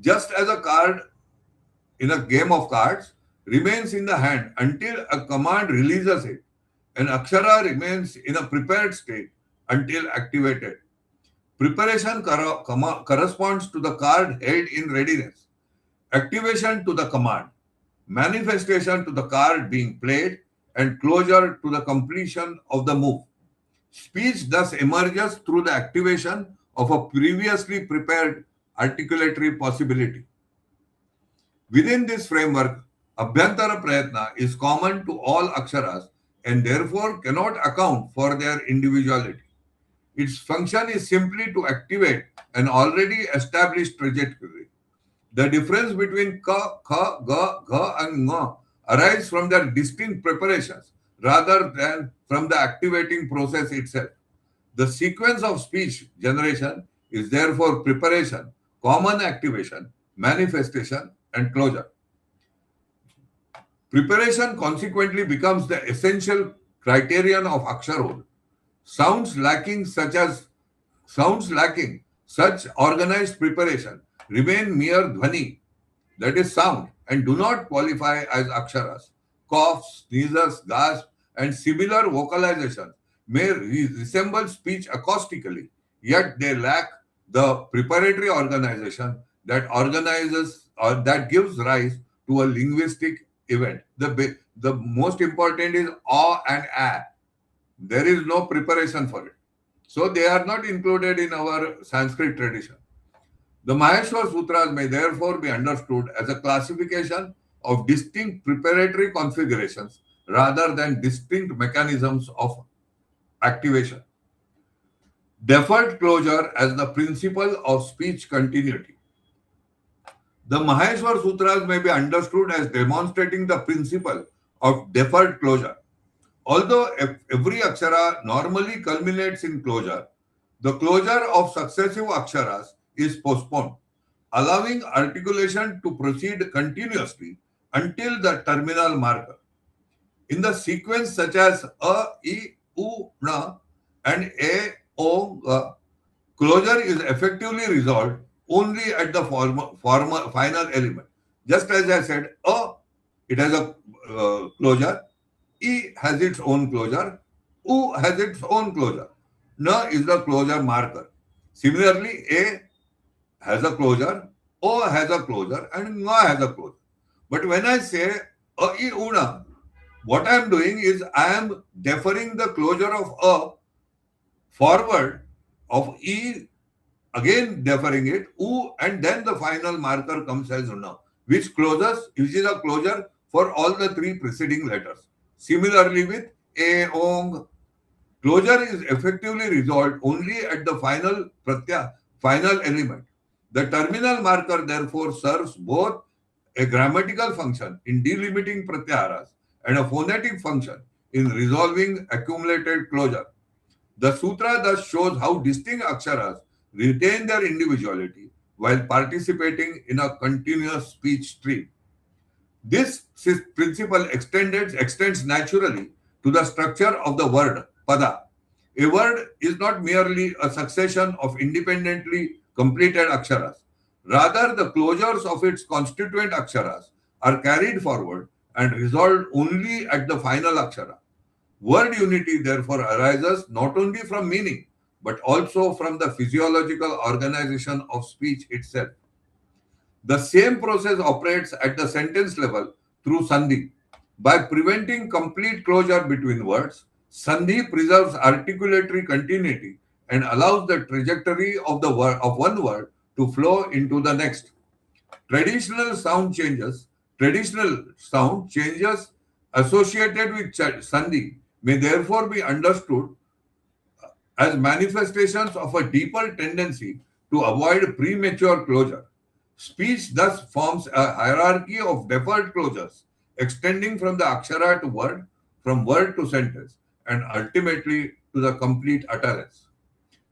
Just as a card in a game of cards remains in the hand until a command releases it, an Akshara remains in a prepared state until activated. Preparation corresponds to the card held in readiness, activation to the command, manifestation to the card being played, and closure to the completion of the move. Speech thus emerges through the activation of a previously prepared articulatory possibility. Within this framework, Abhyantara Prayatna is common to all Aksharas and therefore cannot account for their individuality. Its function is simply to activate an already established trajectory. The difference between ka, kha, ga, gha, and nga arises from their distinct preparations rather than from the activating process itself. The sequence of speech generation is therefore preparation, common activation, manifestation, and closure. Preparation consequently becomes the essential criterion of Aksharod. Sounds lacking such organized preparation remain mere dhvani, that is sound, and do not qualify as Aksharas. Coughs, sneezes, gasps, and similar vocalizations may resemble speech acoustically, yet they lack the preparatory organization that organizes or that gives rise to a linguistic event. The most important is a and a. There is no preparation for it. So they are not included in our Sanskrit tradition. The Maheshwar Sutras may therefore be understood as a classification of distinct preparatory configurations rather than distinct mechanisms of activation. Deferred closure as the principle of speech continuity. The Maheshwar Sutras may be understood as demonstrating the principle of deferred closure. Although every Akshara normally culminates in closure, the closure of successive Aksharas is postponed, allowing articulation to proceed continuously until the terminal marker. In the sequence such as a, I, u, na, and a, o, ga, closure is effectively resolved only at the final element. Just as I said, a, it has a closure, I has its own closure, U has its own closure. Na is the closure marker. Similarly, A has a closure, O has a closure, and Nga has a closure. But when I say A, I, U, Na, what I am doing is I am deferring the closure of A forward, of I, again deferring it, U, and then the final marker comes as Na, which is a closure for all the three preceding letters. Similarly with A, Ong, closure is effectively resolved only at the final element. The terminal marker therefore serves both a grammatical function in delimiting pratyaharas and a phonetic function in resolving accumulated closure. The sutra thus shows how distinct Aksharas retain their individuality while participating in a continuous speech stream. This principle extends naturally to the structure of the word pada. A word is not merely a succession of independently completed aksharas. Rather, the closures of its constituent aksharas are carried forward and resolved only at the final akshara. Word unity therefore arises not only from meaning, but also from the physiological organization of speech itself. The same process operates at the sentence level through sandhi. By preventing complete closure between words, sandhi preserves articulatory continuity and allows the trajectory of the word of one word to flow into the next. Traditional sound changes associated with sandhi may therefore be understood as manifestations of a deeper tendency to avoid premature closure. Speech thus forms a hierarchy of deferred closures, extending from the akshara to word, from word to sentence, and ultimately to the complete utterance.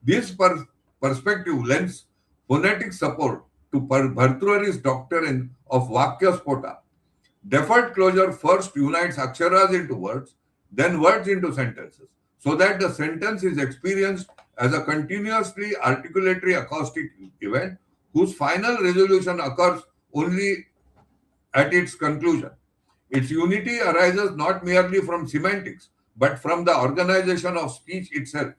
This perspective lends phonetic support to Bhartrhari's doctrine of Vakya Spota. Deferred closure first unites aksharas into words, then words into sentences, so that the sentence is experienced as a continuously articulatory acoustic event whose final resolution occurs only at its conclusion. Its unity arises not merely from semantics, but from the organization of speech itself.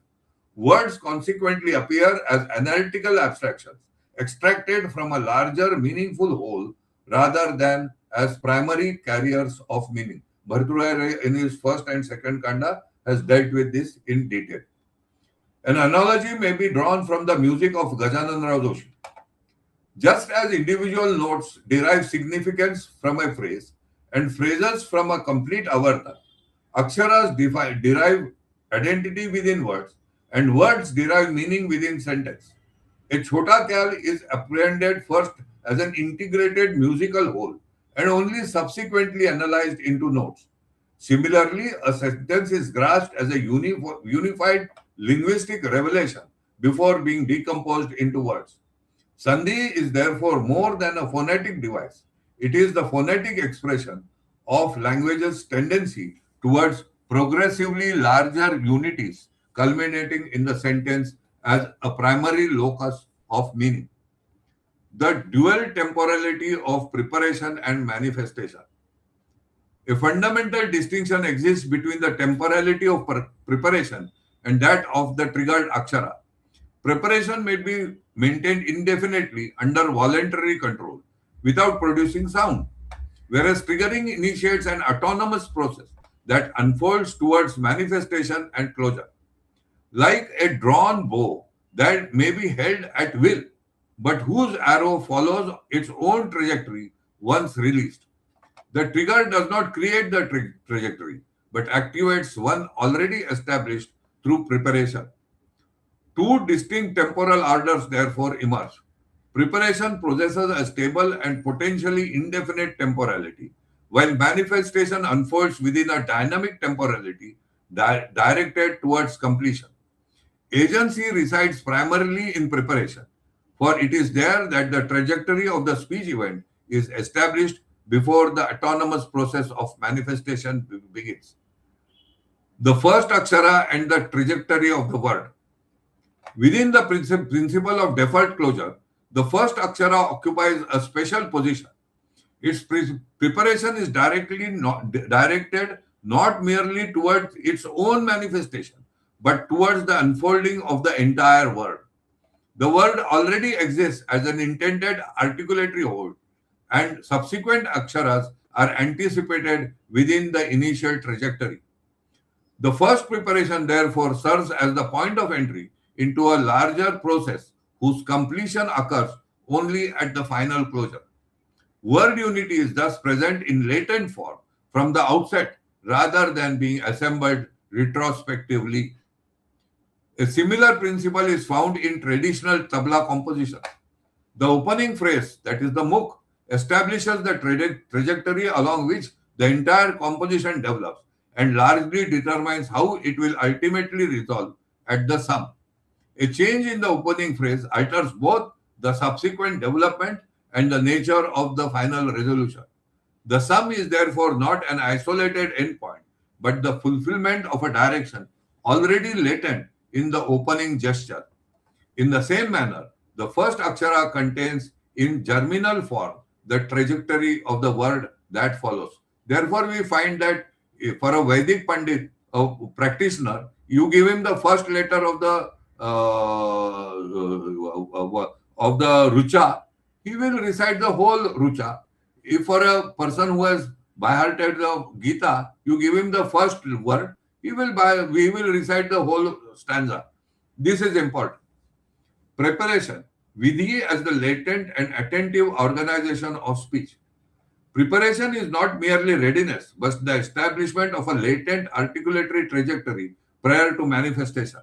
Words consequently appear as analytical abstractions, extracted from a larger meaningful whole rather than as primary carriers of meaning. Bhartrhari in his first and second kanda has dealt with this in detail. An analogy may be drawn from the music of Gajanan Rao Joshi. Just as individual notes derive significance from a phrase and phrases from a complete avarta, aksharas derive identity within words and words derive meaning within sentence. A chota kyal is apprehended first as an integrated musical whole and only subsequently analyzed into notes. Similarly, a sentence is grasped as a unified linguistic revelation before being decomposed into words. Sandhi is therefore more than a phonetic device. It is the phonetic expression of language's tendency towards progressively larger unities, culminating in the sentence as a primary locus of meaning. The dual temporality of preparation and manifestation. A fundamental distinction exists between the temporality of preparation and that of the triggered akshara. Preparation may be maintained indefinitely under voluntary control without producing sound, whereas triggering initiates an autonomous process that unfolds towards manifestation and closure. Like a drawn bow that may be held at will, but whose arrow follows its own trajectory once released. The trigger does not create the trajectory, but activates one already established through preparation. Two distinct temporal orders therefore emerge. Preparation possesses a stable and potentially indefinite temporality, while manifestation unfolds within a dynamic temporality directed towards completion. Agency resides primarily in preparation, for it is there that the trajectory of the speech event is established before the autonomous process of manifestation begins. The first akshara and the trajectory of the word. Within the principle of deferred closure, the first akshara occupies a special position. Its preparation is directed not merely towards its own manifestation, but towards the unfolding of the entire word. The word already exists as an intended articulatory whole, and subsequent aksharas are anticipated within the initial trajectory. The first preparation, therefore, serves as the point of entry into a larger process whose completion occurs only at the final closure. Word unity is thus present in latent form from the outset rather than being assembled retrospectively. A similar principle is found in traditional tabla composition. The opening phrase, that is the mukh, establishes the trajectory along which the entire composition develops and largely determines how it will ultimately resolve at the sum. A change in the opening phrase alters both the subsequent development and the nature of the final resolution. The sum is therefore not an isolated endpoint, but the fulfillment of a direction already latent in the opening gesture. In the same manner, the first Akshara contains in germinal form the trajectory of the word that follows. Therefore, we find that for a Vedic Pandit, a practitioner, you give him the first letter of the Rucha, he will recite the whole Rucha. If for a person who has by hearted the Gita, you give him the first word, we will recite the whole stanza. This is important. Preparation. Vidhi as the latent and attentive organization of speech. Preparation is not merely readiness, but the establishment of a latent articulatory trajectory prior to manifestation.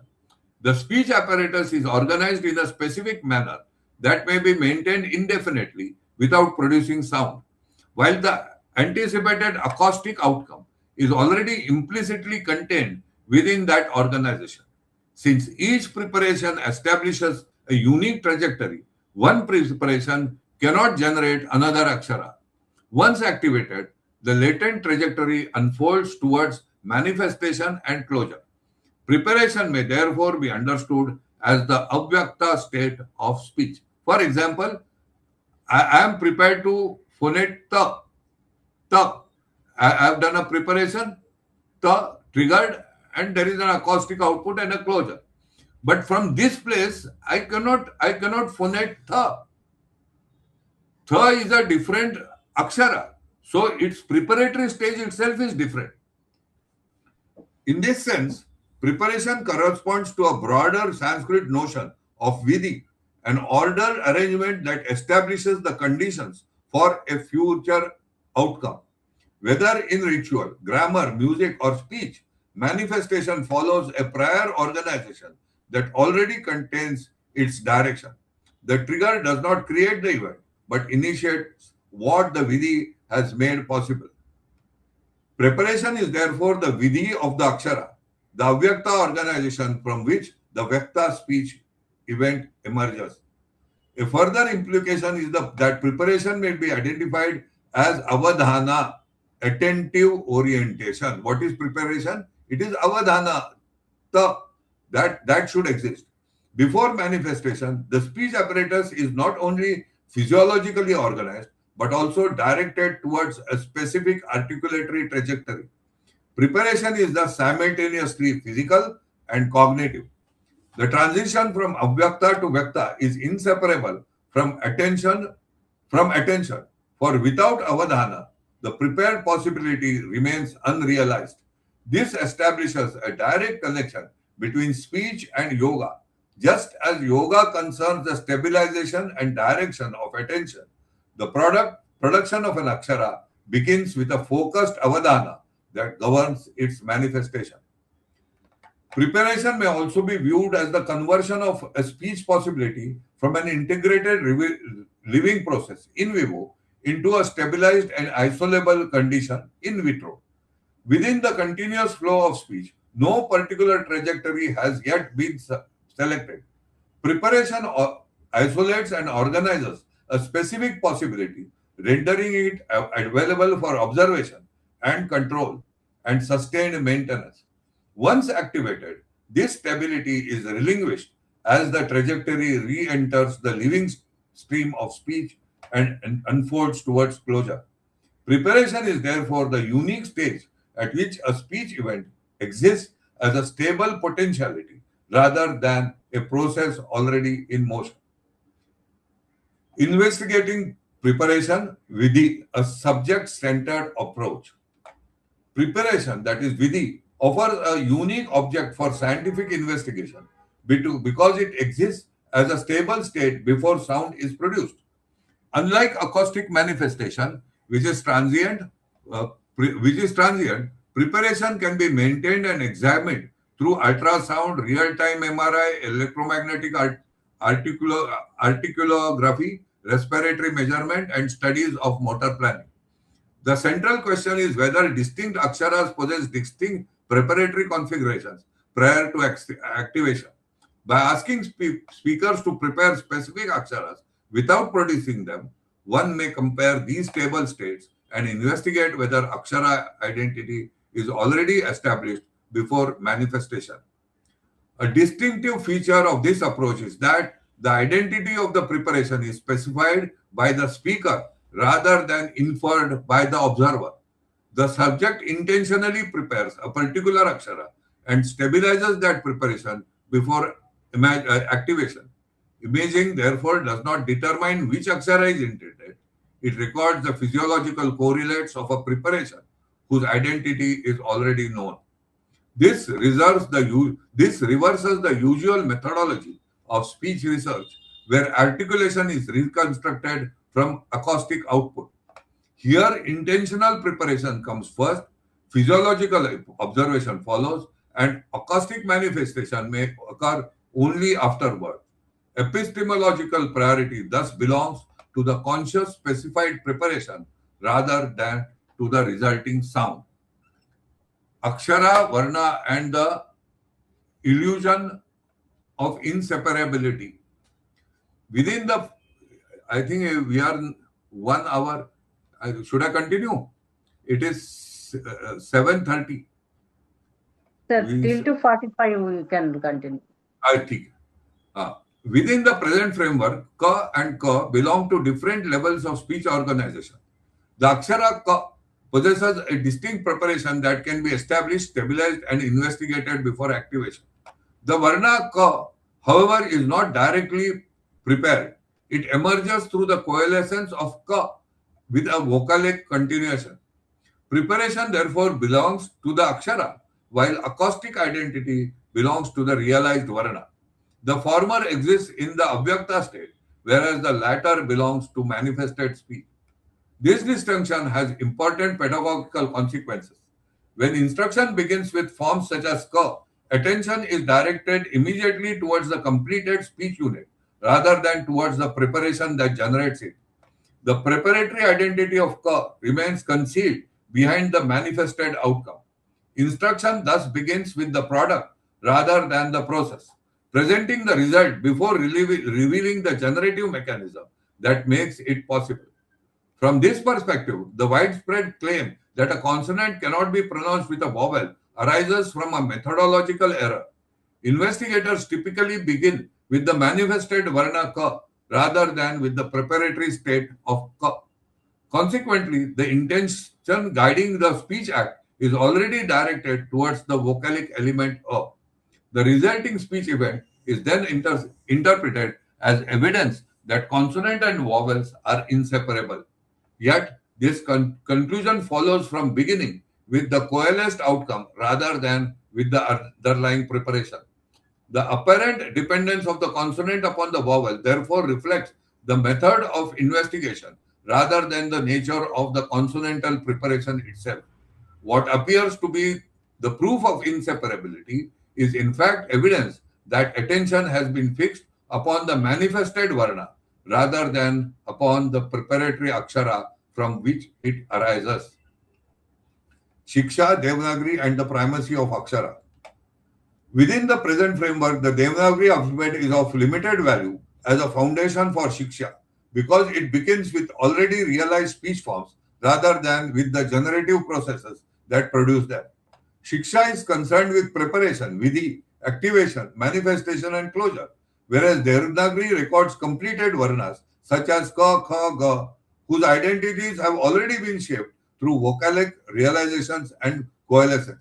The speech apparatus is organized in a specific manner that may be maintained indefinitely without producing sound, while the anticipated acoustic outcome is already implicitly contained within that organization. Since each preparation establishes a unique trajectory, one preparation cannot generate another Akshara. Once activated, the latent trajectory unfolds towards manifestation and closure. Preparation may therefore be understood as the avyakta state of speech. For example, I am prepared to phonate ta. Ta. I have done a preparation, ta triggered, and there is an acoustic output and a closure. But from this place, I cannot phonate tha. Tha is a different akshara. So its preparatory stage itself is different. In this sense, preparation corresponds to a broader Sanskrit notion of vidhi, an order arrangement that establishes the conditions for a future outcome. Whether in ritual, grammar, music, or speech, manifestation follows a prior organization that already contains its direction. The trigger does not create the event, but initiates what the vidhi has made possible. Preparation is therefore the vidhi of the akshara, the avyakta organization from which the vyakta speech event emerges. A further implication is that preparation may be identified as avadhana, attentive orientation. What is preparation? It is avadhana, that should exist. Before manifestation, the speech apparatus is not only physiologically organized, but also directed towards a specific articulatory trajectory. Preparation is thus simultaneously physical and cognitive. The transition from avyakta to vyakta is inseparable from attention. For without avadhana, the prepared possibility remains unrealized. This establishes a direct connection between speech and yoga. Just as yoga concerns the stabilization and direction of attention, the production of an akshara begins with a focused avadhana that governs its manifestation. Preparation may also be viewed as the conversion of a speech possibility from an integrated living process in vivo into a stabilized and isolable condition in vitro. Within the continuous flow of speech, no particular trajectory has yet been selected. Preparation isolates and organizes a specific possibility, rendering it available for observation and control and sustained maintenance. Once activated, this stability is relinquished as the trajectory re-enters the living stream of speech and unfolds towards closure. Preparation is therefore the unique stage at which a speech event exists as a stable potentiality rather than a process already in motion. Investigating preparation with a subject-centered approach. Preparation, that is vidhi, offers a unique object for scientific investigation because it exists as a stable state before sound is produced. Unlike acoustic manifestation, which is transient, preparation can be maintained and examined through ultrasound, real-time MRI, electromagnetic articulography, respiratory measurement, and studies of motor planning. The central question is whether distinct aksharas possess distinct preparatory configurations prior to activation. By asking speakers to prepare specific aksharas without producing them, one may compare these stable states and investigate whether akshara identity is already established before manifestation. A distinctive feature of this approach is that the identity of the preparation is specified by the speaker rather than inferred by the observer. The subject intentionally prepares a particular akshara and stabilizes that preparation before activation. Imaging, therefore, does not determine which akshara is intended. It records the physiological correlates of a preparation whose identity is already known. This reverses the usual methodology of speech research, where articulation is reconstructed from acoustic output. Here, intentional preparation comes first, physiological observation follows, and acoustic manifestation may occur only afterward. Epistemological priority thus belongs to the conscious specified preparation rather than to the resulting sound. Akshara, Varna, and the illusion of inseparability. Within the, I think we are 1 hour. Should I continue? It is 7:30. Sir, till to 45 we can continue. I think. Within the present framework, Ka and Ka belong to different levels of speech organization. The Akshara Ka possesses a distinct preparation that can be established, stabilized, and investigated before activation. The Varna Ka, however, is not directly prepared. It emerges through the coalescence of Ka with a vocalic continuation. Preparation, therefore, belongs to the Akshara, while acoustic identity belongs to the realized Varna. The former exists in the Avyakta state, whereas the latter belongs to manifested speech. This distinction has important pedagogical consequences. When instruction begins with forms such as Ka, attention is directed immediately towards the completed speech unit rather than towards the preparation that generates it. The preparatory identity of Ka remains concealed behind the manifested outcome. Instruction thus begins with the product rather than the process, presenting the result before revealing the generative mechanism that makes it possible. From this perspective, the widespread claim that a consonant cannot be pronounced with a vowel arises from a methodological error. Investigators typically begin with the manifested Varna Ka rather than with the preparatory state of Ka. Consequently, the intention guiding the speech act is already directed towards the vocalic element A. The resulting speech event is then interpreted as evidence that consonant and vowels are inseparable. Yet, this conclusion follows from beginning with the coalesced outcome rather than with the underlying preparation. The apparent dependence of the consonant upon the vowel therefore reflects the method of investigation rather than the nature of the consonantal preparation itself. What appears to be the proof of inseparability is in fact evidence that attention has been fixed upon the manifested Varna rather than upon the preparatory Akshara from which it arises. Shiksha, Devanagari, and the primacy of Akshara. Within the present framework, the Devanagari alphabet is of limited value as a foundation for Shiksha because it begins with already realized speech forms rather than with the generative processes that produce them. Shiksha is concerned with preparation, vidhi, activation, manifestation, and closure, whereas Devanagari records completed Varnas such as Ka, Kha, Ga, whose identities have already been shaped through vocalic realizations and coalescence.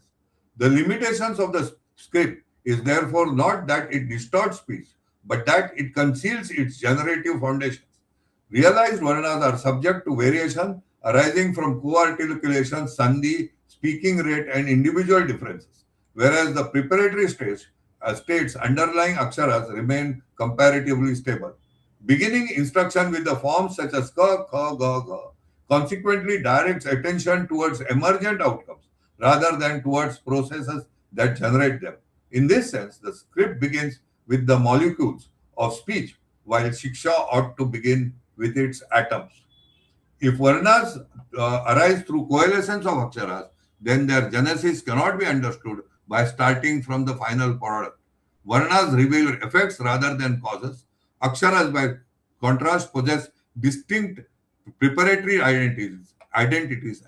The limitations of the script is therefore not that it distorts speech, but that it conceals its generative foundations. Realized Varnas are subject to variation arising from co-articulation, sandhi, speaking rate, and individual differences, whereas the preparatory states underlying aksharas remain comparatively stable. Beginning instruction with the forms such as ka, kha, ga, ga consequently directs attention towards emergent outcomes rather than towards processes that generate them. In this sense, the script begins with the molecules of speech, while Shiksha ought to begin with its atoms. If Varnas arise through coalescence of Aksharas, then their genesis cannot be understood by starting from the final product. Varnas reveal effects rather than causes. Aksharas, by contrast, possess distinct preparatory identities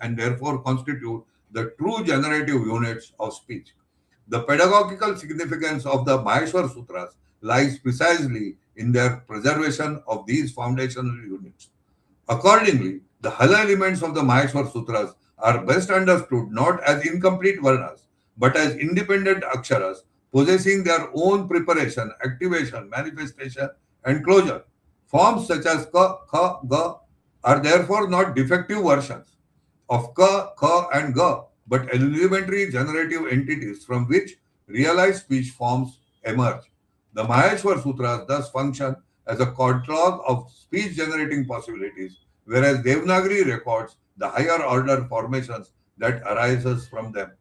and therefore constitute the true generative units of speech. The pedagogical significance of the Maheshwar Sutras lies precisely in their preservation of these foundational units. Accordingly, the Hala elements of the Maheshwar Sutras are best understood not as incomplete Varnas, but as independent Aksharas possessing their own preparation, activation, manifestation, and closure. Forms such as Ka, Kha, Ga are therefore not defective versions of Ka, Kha, and Ga, but elementary generative entities from which realized speech forms emerge. The Maheshwar Sutras thus function as a catalog of speech generating possibilities, whereas Devanagari records the higher order formations that arises from them.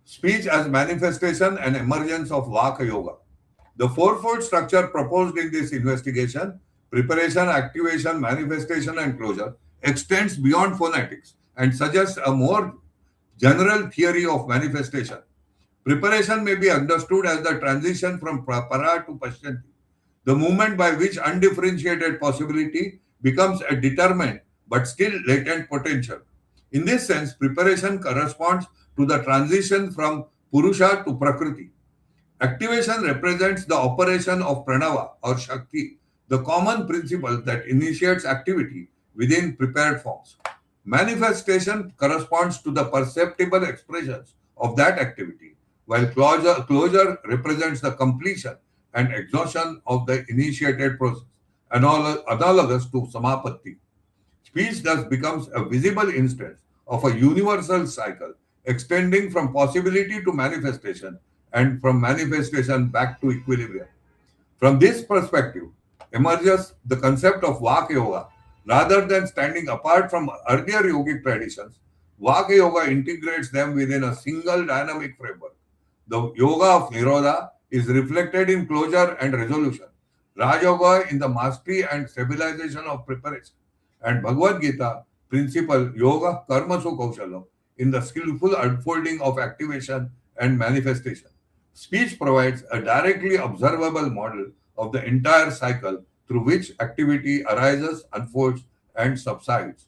Speech as manifestation and emergence of Vaka Yoga. The fourfold structure proposed in this investigation, preparation, activation, manifestation, and closure, extends beyond phonetics and suggests a more general theory of manifestation. Preparation may be understood as the transition from para to pashyanti, the movement by which undifferentiated possibility becomes a determined but still latent potential. In this sense, preparation corresponds to the transition from Purusha to Prakriti. Activation represents the operation of pranava or shakti, the common principle that initiates activity within prepared forms. Manifestation corresponds to the perceptible expressions of that activity, while closure represents the completion and exhaustion of the initiated process, analogous to samapatti. Speech thus becomes a visible instance of a universal cycle extending from possibility to manifestation and from manifestation back to equilibrium. From this perspective emerges the concept of Vaka Yoga. Rather than standing apart from earlier yogic traditions, Vaka Yoga integrates them within a single dynamic framework. The yoga of Nirodha is reflected in closure and resolution, Raj Yoga in the mastery and stabilization of preparation, and Bhagavad Gita principle Yoga Karmasu Kaushalam in the skillful unfolding of activation and manifestation. Speech provides a directly observable model of the entire cycle through which activity arises, unfolds, and subsides.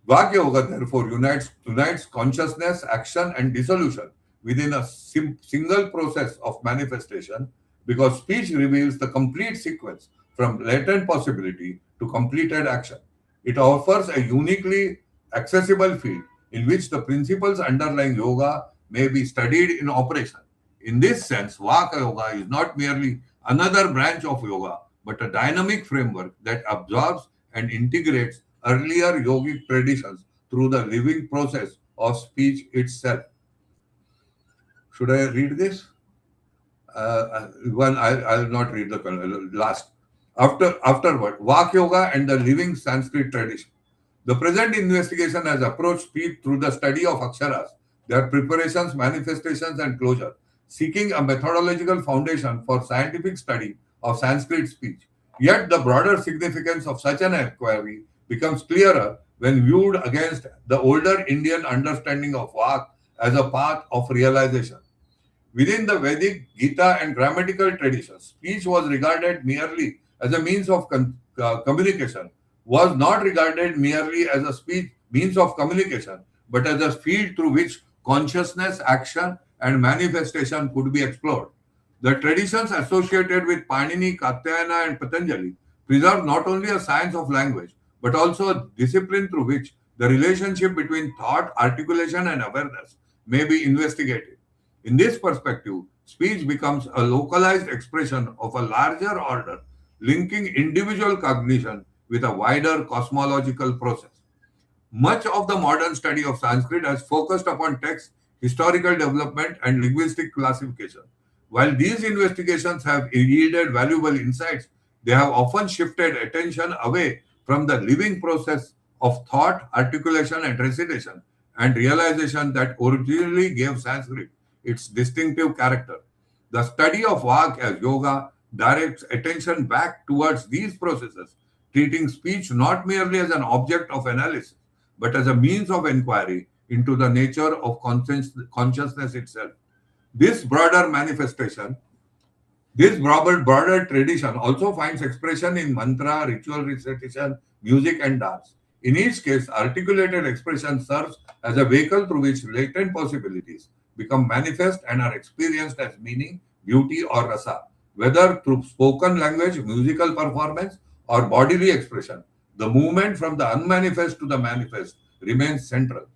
Vaka Yoga therefore unites consciousness, action, and dissolution within a single process of manifestation, because speech reveals the complete sequence from latent possibility to completed action. It offers a uniquely accessible field in which the principles underlying yoga may be studied in operation. In this sense, Vaka Yoga is not merely another branch of yoga, but a dynamic framework that absorbs and integrates earlier yogic traditions through the living process of speech itself. Should I read this? I'll not read the last. Afterward, Vaka Yoga and the living Sanskrit tradition. The present investigation has approached speech through the study of Aksharas, their preparations, manifestations, and closure, seeking a methodological foundation for scientific study of Sanskrit speech. Yet the broader significance of such an inquiry becomes clearer when viewed against the older Indian understanding of Vak as a path of realization. Within the Vedic, Gita, and grammatical traditions, speech was regarded merely as a means of communication, was not regarded merely as a means of communication, but as a field through which consciousness, action, and manifestation could be explored. The traditions associated with Panini, Katyayana, and Patanjali preserve not only a science of language, but also a discipline through which the relationship between thought, articulation, and awareness may be investigated. In this perspective, speech becomes a localized expression of a larger order, linking individual cognition with a wider cosmological process. Much of the modern study of Sanskrit has focused upon text, historical development, and linguistic classification. While these investigations have yielded valuable insights, they have often shifted attention away from the living process of thought, articulation, and recitation, and realization that originally gave Sanskrit its distinctive character. The study of Vak as yoga directs attention back towards these processes, treating speech not merely as an object of analysis, but as a means of inquiry into the nature of consciousness itself. This broader manifestation, this broader tradition also finds expression in mantra, ritual recitation, music, and dance. In each case, articulated expression serves as a vehicle through which latent possibilities, become manifest and are experienced as meaning, beauty, or rasa, whether through spoken language, musical performance, or bodily expression. The movement from the unmanifest to the manifest remains central.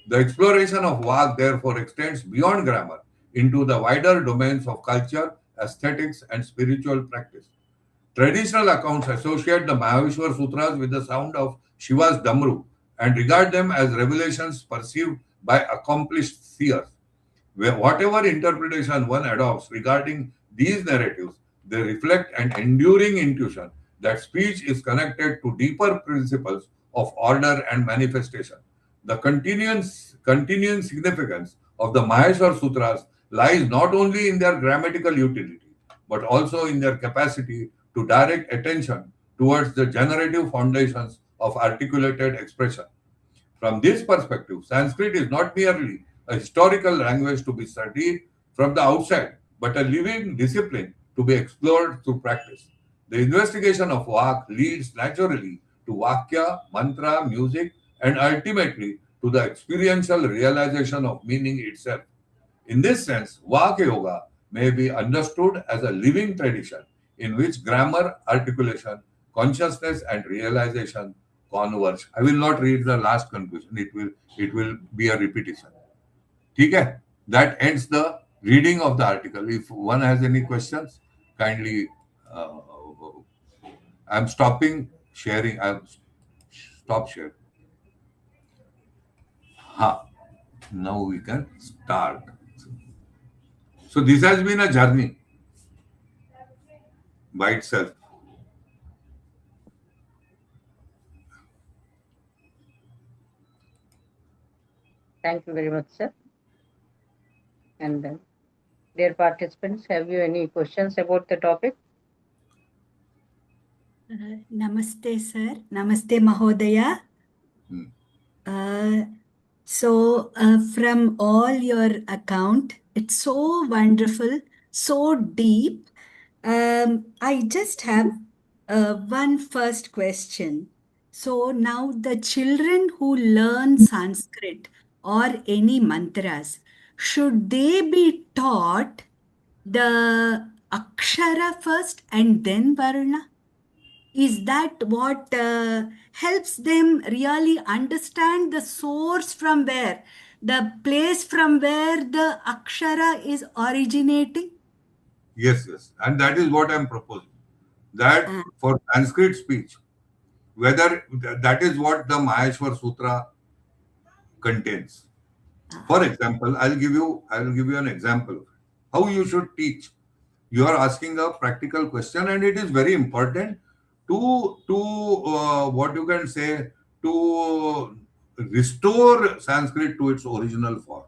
The exploration of Vak therefore extends beyond grammar into the wider domains of culture, aesthetics, and spiritual practice. Traditional accounts associate the Maheshwar Sutras with the sound of Shiva's Damru and regard them as revelations perceived by accomplished seers. Whatever interpretation one adopts regarding these narratives, they reflect an enduring intuition that speech is connected to deeper principles of order and manifestation. The continuing significance of the Maheshwar Sutras lies not only in their grammatical utility, but also in their capacity to direct attention towards the generative foundations of articulated expression. From this perspective, Sanskrit is not merely a historical language to be studied from the outside, but a living discipline to be explored through practice. The investigation of Vak leads naturally to Vakya, mantra, music, and ultimately to the experiential realization of meaning itself. In this sense, Vak Yoga may be understood as a living tradition in which grammar, articulation, consciousness, and realization converge. I will not read the last conclusion. It will be a repetition. Okay? That ends the reading of the article. If one has any questions, kindly. I'm stopping sharing. I'll stop sharing. Now we can start. So this has been a journey by itself. Thank you very much, sir. And dear participants, have you any questions about the topic? Namaste, sir. Namaste, Mahodaya. So, from all your account, it's so wonderful, so deep. I just have one first question. So now the children who learn Sanskrit or any mantras, should they be taught the Akshara first and then Varna? Is that what helps them really understand the source from where, the place from where the Akshara is originating? Yes. And that is what I'm proposing. That for Sanskrit speech, whether that is what the Maheshwar Sutra contains. For example, I'll give you an example how you should teach. You are asking a practical question, and it is very important to what you can say, to restore Sanskrit to its original form.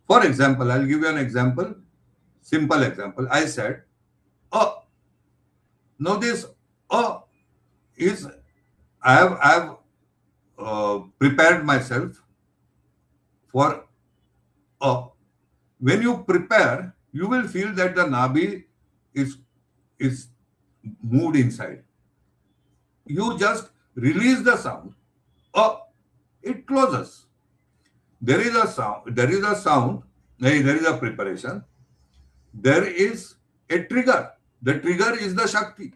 For example, I'll give you an example, simple example. I said, now this is I have prepared myself for when you prepare, you will feel that the nabi is moved inside. You just release the sound, it closes. There is a sound, there is a preparation, there is a trigger. The trigger is the Shakti.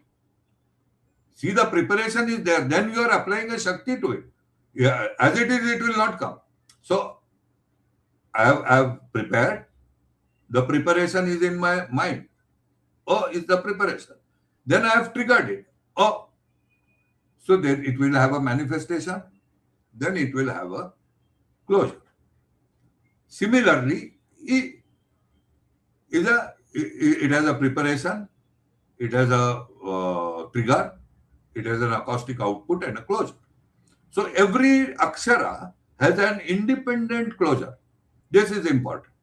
See, the preparation is there, then you are applying a Shakti to it. Yeah, as it is, it will not come. So, I have prepared. The preparation is in my mind. Is the preparation. Then I have triggered it. So then it will have a manifestation. Then it will have a closure. Similarly, it has a preparation. It has a trigger. It has an acoustic output and a closure. So every akshara has an independent closure. This is important.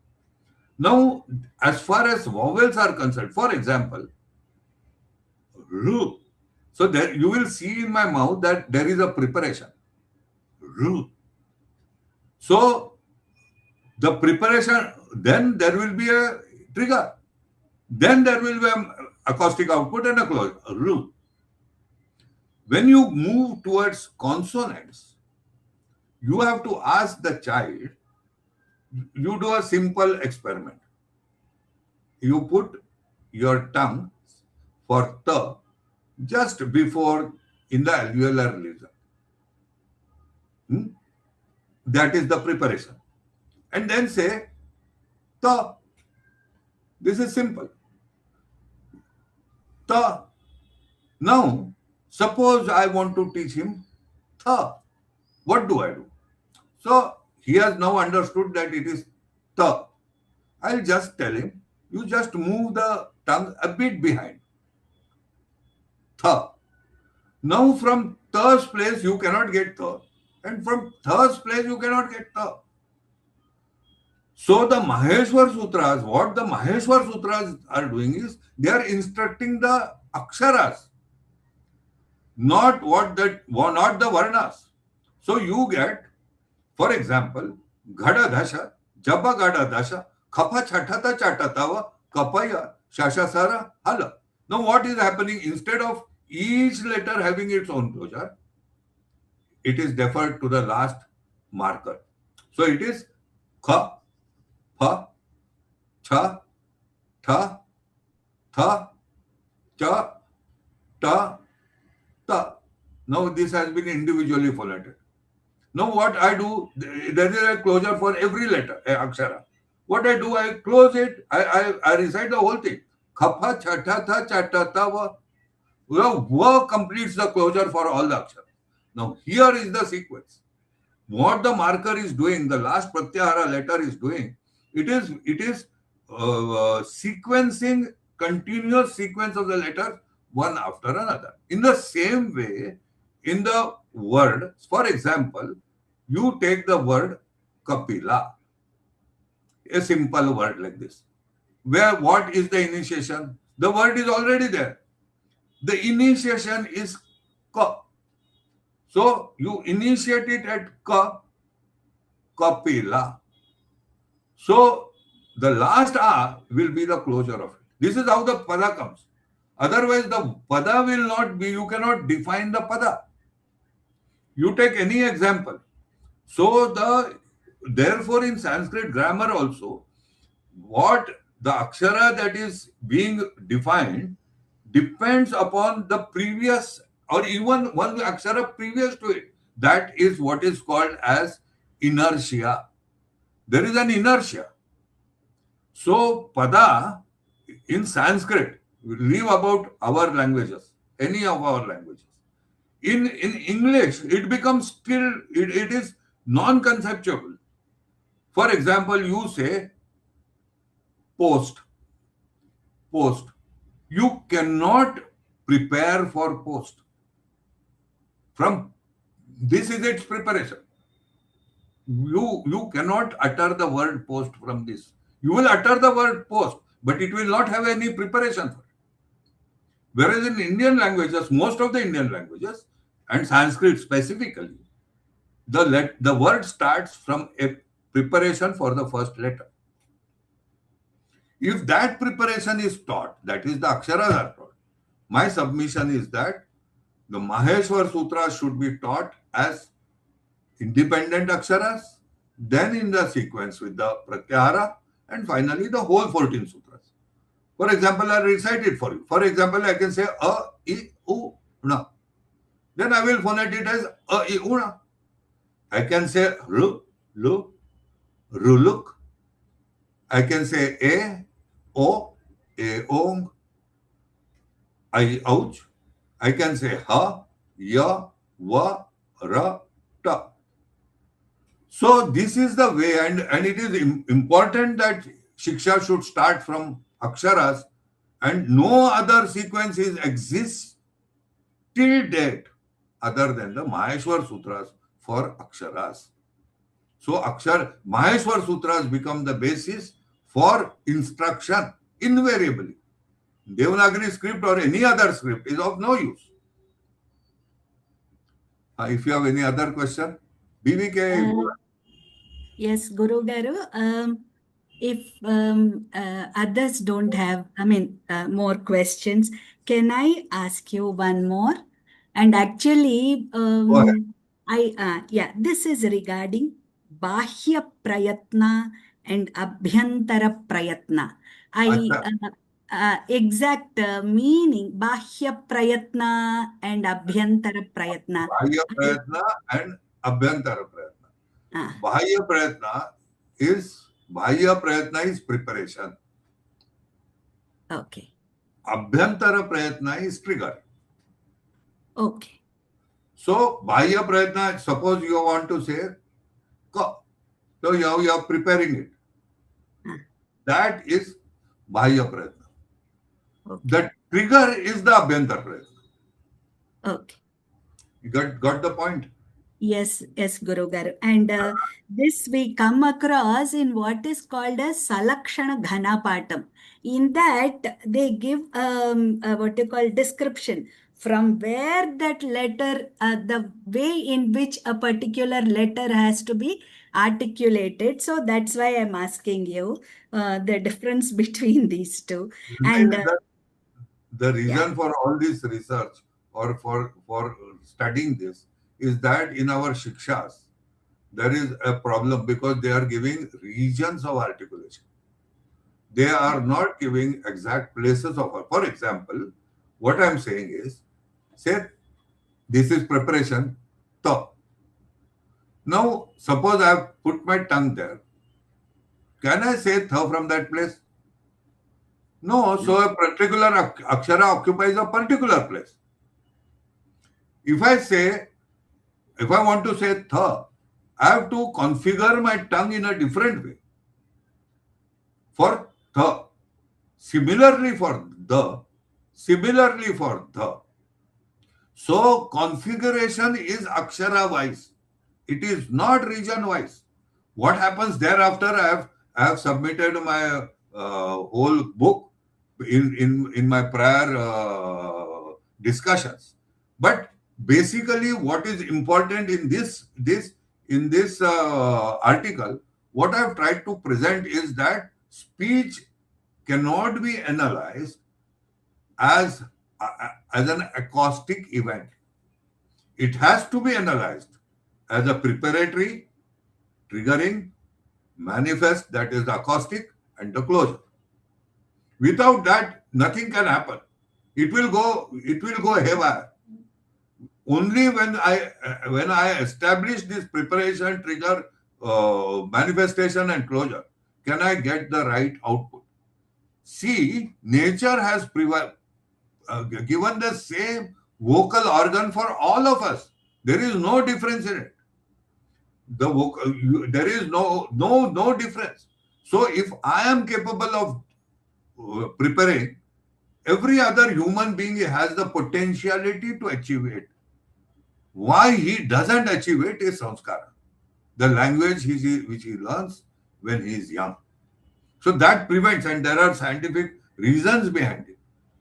Now, as far as vowels are concerned, for example, ru. So there you will see in my mouth that there is a preparation. Ru. So the preparation, then there will be a trigger. Then there will be an acoustic output and a closure. Ru. When you move towards consonants, you have to ask the child You do a simple experiment. You put your tongue for the just before in the alveolar region. That is the preparation. And then say the. This is simple. The. Now, suppose I want to teach him the. What do I do? So he has now understood that it is the. I'll just tell him, you just move the tongue a bit behind. The. Now from the's place you cannot get the. And from the's place you cannot get the. So the Maheshwar Sutras, what the Maheshwar Sutras are doing is, they are instructing the Aksharas, not the Varnas. So you get, for example, Ghada Dasha, Jaba Gada Dasha, Khapa Chatata Chatatava, Kapaya, Shashasara, Hala. Now what is happening? Instead of each letter having its own closure, it is deferred to the last marker. So it is Kha, Pha, Cha, Tha, Tha, Cha, Ta, Ta. Now this has been individually phoneted. Now what I do, there is a closure for every letter, Akshara. What I do, I close it, I recite the whole thing. Khapa, Chata, Tha, Chata, Ta, Va. Va completes the closure for all the Aksharas. Now here is the sequence. What the marker is doing, the last Pratyahara letter is doing, it is sequencing, continuous sequence of the letters one after another. In the same way, in the word, for example, you take the word Kapila, a simple word like this, where what is the initiation? The word is already there. The initiation is Ka. So you initiate it at Ka, Kapila. So the last A will be the closure of it. This is how the pada comes. Otherwise, the pada will not be, you cannot define the pada. You take any example. So therefore in Sanskrit grammar also, what the akshara that is being defined depends upon the previous or even one akshara previous to it. That is what is called as inertia. There is an inertia. So pada in Sanskrit, leave about our languages, any of our languages. In English, it becomes still, it is non-conceptual. For example, you say post. Post. You cannot prepare for post. From this is its preparation. You cannot utter the word post from this. You will utter the word post, but it will not have any preparation for it. Whereas in Indian languages, most of the Indian languages, and Sanskrit specifically, the word starts from a preparation for the first letter. If that preparation is taught, that is the Aksharas are taught, my submission is that the Maheshwar Sutras should be taught as independent Aksharas, then in the sequence with the Pratyahara, and finally the whole 14 Sutras. For example, I recite it for you. For example, I can say A, I, U, Na. Then I will phonate it as A, I, U, Na. I can say Ru, Lu, Ruluk. I can say A, O, Ong, I, Ouch. I can say Ha, Ya, Va, Ra, Ta. So this is the way, and it is important that Shiksha should start from Aksharas, and no other sequences exist till date other than the Maheshwar Sutras for Aksharas. So Maheshwar Sutras become the basis for instruction invariably. Devanagari script or any other script is of no use. If you have any other question, BVK. Yes, Guru Garu. If others don't have, more questions, can I ask you one more? And actually, Go ahead. this is regarding Bahya Prayatna and Abhyantara Prayatna. Exact meaning Bahya Prayatna and Abhyantara Prayatna. Bahya Prayatna and Abhyantara Prayatna. Bahya Prayatna is preparation. Okay. Abhyantara Prayatna is trigger. Okay. So, Bahya Prayatna, suppose you want to say, so you are preparing it. That is Bahya Prayatna. Okay. The trigger is the Abhyantara Prayatna. Okay. You got the point? Yes, Guru Garu. And this we come across in what is called as Salakshana Ghanapatam. In that, they give what you call description from where that letter, the way in which a particular letter has to be articulated. So that's why I'm asking you the difference between these two. And the reason for all this research or for studying this is that in our shikshas, there is a problem because they are giving regions of articulation. They are not giving exact places of. For example, what I'm saying is, say, this is preparation, ta. Now, suppose I have put my tongue there. Can I say tha from that place? No. So a particular akshara occupies a particular place. If I want to say tha, I have to configure my tongue in a different way. For tha. Similarly for the. So configuration is akshara wise. It is not region wise. What happens thereafter? I have submitted my whole book in my prior discussions. But basically, what is important in this article, what I have tried to present is that speech cannot be analyzed as an acoustic event. It has to be analyzed as a preparatory, triggering, manifest, that is the acoustic, and the closure. Without that, nothing can happen. It will go haywire. Only when I establish this preparation, trigger, manifestation, and closure, can I get the right output. See, nature has given the same vocal organ for all of us. There is no difference in it. There is no difference. So if I am capable of preparing, every other human being has the potentiality to achieve it. Why he doesn't achieve it is samskara, the language which he learns when he is young. So that prevents, and there are scientific reasons behind it.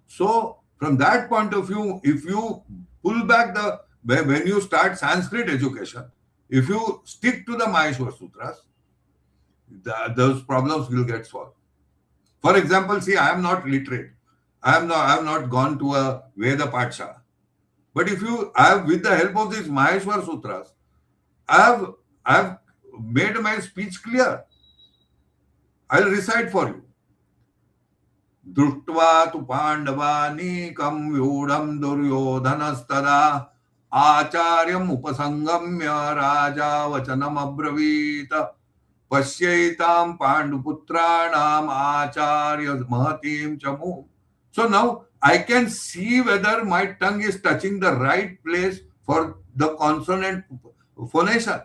So from that point of view, if you pull back when you start Sanskrit education, if you stick to the Maheshwar Sutras, those problems will get solved. For example, see, I am not literate. I have not gone to a Veda Patsha. But if I have, with the help of these Maheshwar Sutras, I have made my speech clear. I'll recite for you. Društva tu Pandavanikam Vyudham Duryodhanastada Acharyam Upasangamya Raja Vachanam Abravita Pasyaitam Panduputranam Acharya Mahatim Chamu. So now I can see whether my tongue is touching the right place for the consonant phonation.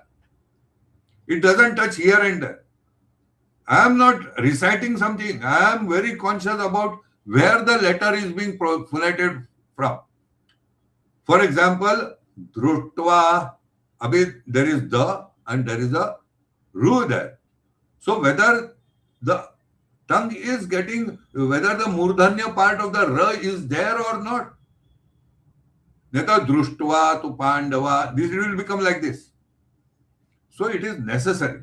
It doesn't touch here and there. I am not reciting something. I am very conscious about where the letter is being phonated from. For example, Društva, there is the and there is a ru there. So whether the tongue is getting, whether the murdhanya part of the ra is there or not. Neta Društva tu Pandava, this will become like this. So it is necessary,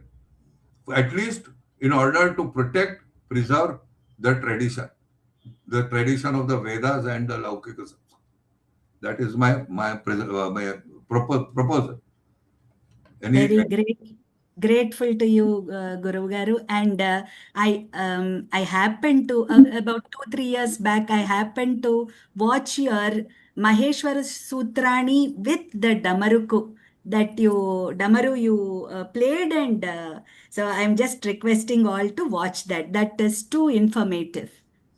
at least in order to protect, preserve the tradition of the Vedas and the Laukika. That is my proposal. Very great. grateful to you, Guru Garu. And I happened to, about 2-3 years back, I happened to watch your Maheshwara Sutrani with the Damaruku that Damaru you played. And so I'm just requesting all to watch that. That is too informative.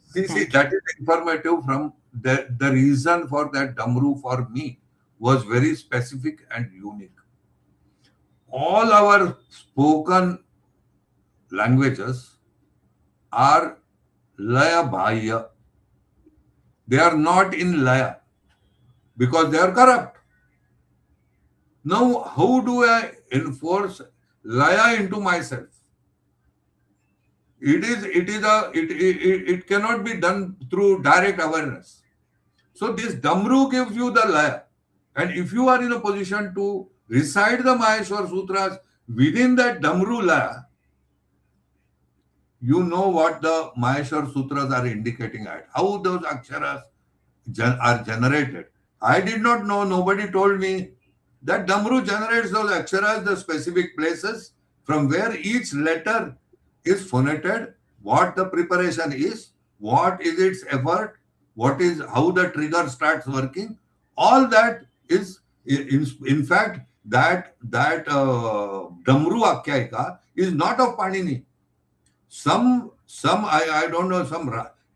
See, Thank you. that is informative from the reason for that Damru for me was very specific and unique. All our spoken languages are Laya Bhaya. They are not in Laya because they are corrupt. Now, how do I enforce Laya into myself? It cannot be done through direct awareness. So this Damru gives you the Laya. And if you are in a position to recite the Maheshwar Sutras within that Damru Laya, you know what the Maheshwar Sutras are indicating at, how those Aksharas are generated. I did not know, nobody told me that Damru generates those Aksharas, the specific places from where each letter is phoneted, what the preparation is, what is its effort, what is how the trigger starts working. All that is, in fact, that Damru Akhyayika is not of Panini. Some I don't know, some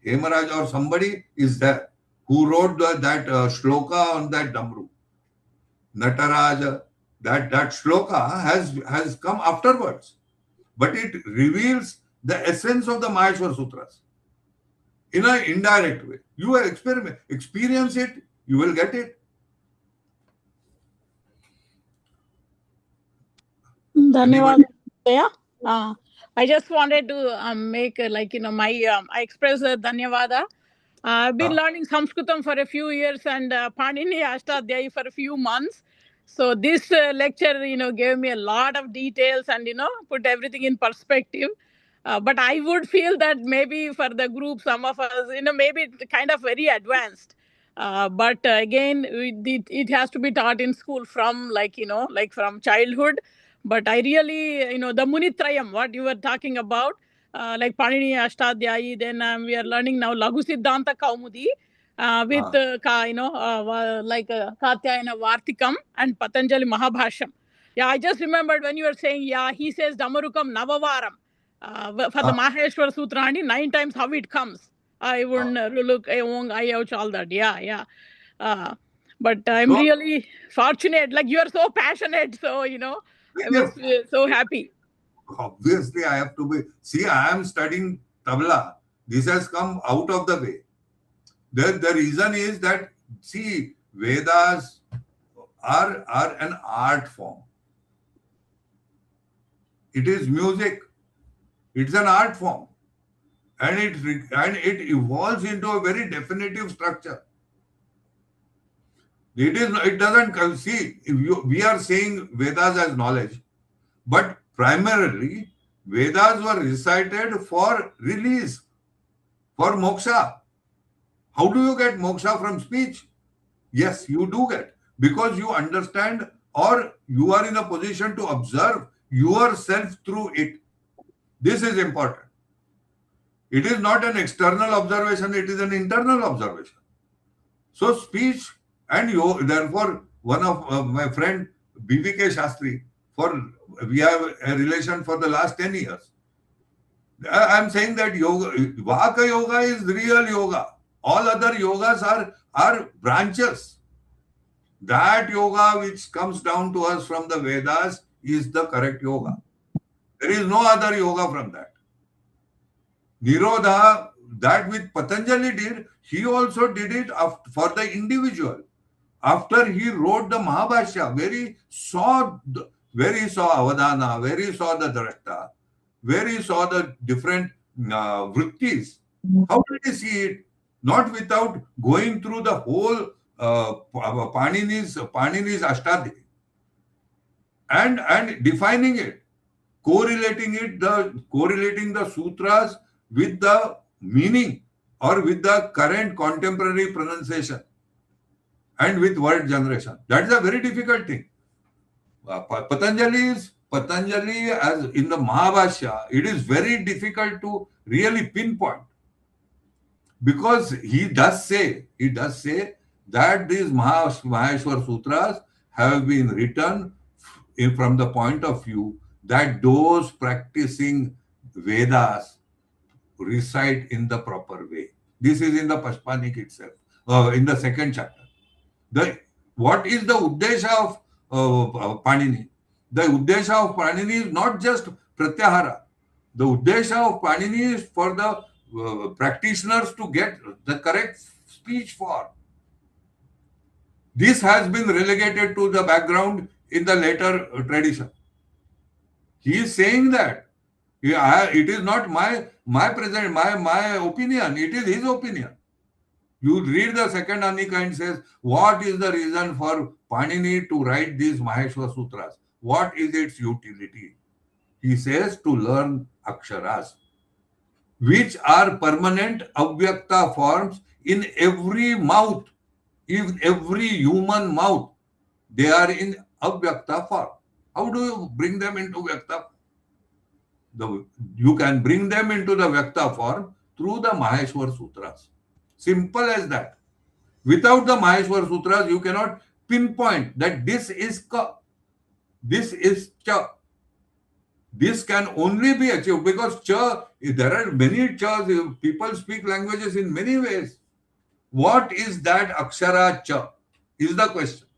Hemaraj or somebody is there who wrote that shloka on that Damru. Nataraja, that shloka has come afterwards, but it reveals the essence of the Maheshwar Sutras in an indirect way. You experience it, you will get it. Dhanyawad. Yeah. I just wanted to make I express Dhanyawada. I've been learning Sanskritam for a few years and Panini Ashtadhyayi for a few months. So this lecture, gave me a lot of details and, put everything in perspective. But I would feel that maybe for the group, some of us, maybe it's kind of very advanced. But again, it has to be taught in school from from childhood. But I really, the Munitrayam, what you were talking about, like Panini Ashtadhyayi, then we are learning now Laghu Siddhanta Kaumudi with, Katyayana Vartikam and Patanjali Mahabhashyam. Yeah, I just remembered when you were saying, he says Damarukam Navavaram. For the Maheshwar Sutrani, 9 times how it comes. I wouldn't look, I ouch, all that. Yeah. But I'm really fortunate. Like, you are so passionate. So, I was so happy. Obviously, I have to be. See, I am studying tabla. This has come out of the way. The reason is that, see, Vedas are an art form. It is music. It's an art form. And it evolves into a very definitive structure. It doesn't, see, we are saying Vedas as knowledge, but primarily Vedas were recited for release, for moksha. How do you get moksha from speech? Yes, you do get, because you understand or you are in a position to observe yourself through it. This is important. It is not an external observation, it is an internal observation. So speech and therefore one of my friend BVK Shastri, we have a relation for the last 10 years. I am saying that Vaka yoga is real yoga. All other yogas are branches. That yoga which comes down to us from the Vedas is the correct yoga. There is no other yoga from that. Nirodha, that which Patanjali did, he also did it for the individual. After he wrote the Mahabhashya, where he saw Avadana, where he saw the Drashta, where he saw the different vrittis. How did he see it? Not without going through the whole Panini's Ashtadhyayi and defining it, correlating the sutras with the meaning or with the current contemporary pronunciation and with word generation. That is a very difficult thing. Patanjali's Patanjali, as in the Mahabhashya, it is very difficult to really pinpoint, because he does say that these Maheshwar Sutras have been written from the point of view that those practicing Vedas recite in the proper way. This is in the Pashpanik itself, in the second chapter. What is the Uddesha of Panini? The Uddesha of Panini is not just Pratyahara. The Uddesha of Panini is for the practitioners to get the correct speech form. This has been relegated to the background in the later tradition. He is saying that it is not my opinion, it is his opinion. You read the second Anika and says, what is the reason for Panini to write these Maheshwar Sutras? What is its utility? He says to learn Aksharas, which are permanent avyakta forms in every mouth, in every human mouth. They are in avyakta form. How do you bring them into vyakta? You can bring them into the vyakta form through the Maheshwar Sutras. Simple as that. Without the Maheshwar Sutras, you cannot pinpoint that this is ka, this is cha. This can only be achieved because cha, there are many chas. People speak languages in many ways. What is that akshara cha is the question.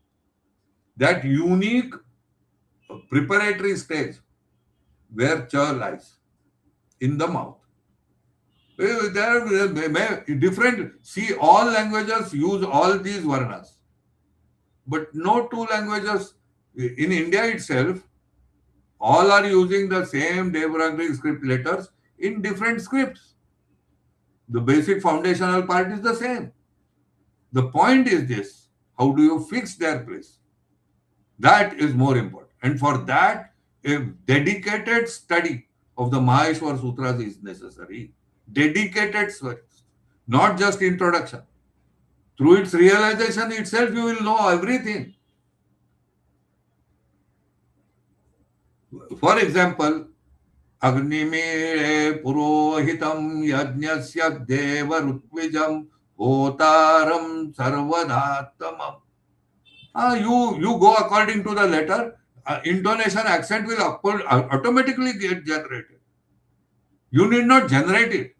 That unique preparatory stage where cha lies in the mouth. There are different, see, all languages use all these varnas. But no two languages, in India itself, all are using the same Devanagari script letters in different scripts. The basic foundational part is the same. The point is this: how do you fix their place? That is more important. And for that, a dedicated study of the Maheshwar Sutras is necessary. Dedicated study, not just introduction. Through its realization itself, you will know everything. For example, Agnimire Purohitam Yajnasya Deva Rutvijam Hotaram Sarvadhatamam. You go according to the letter, intonation, accent will automatically get generated. You need not generate it.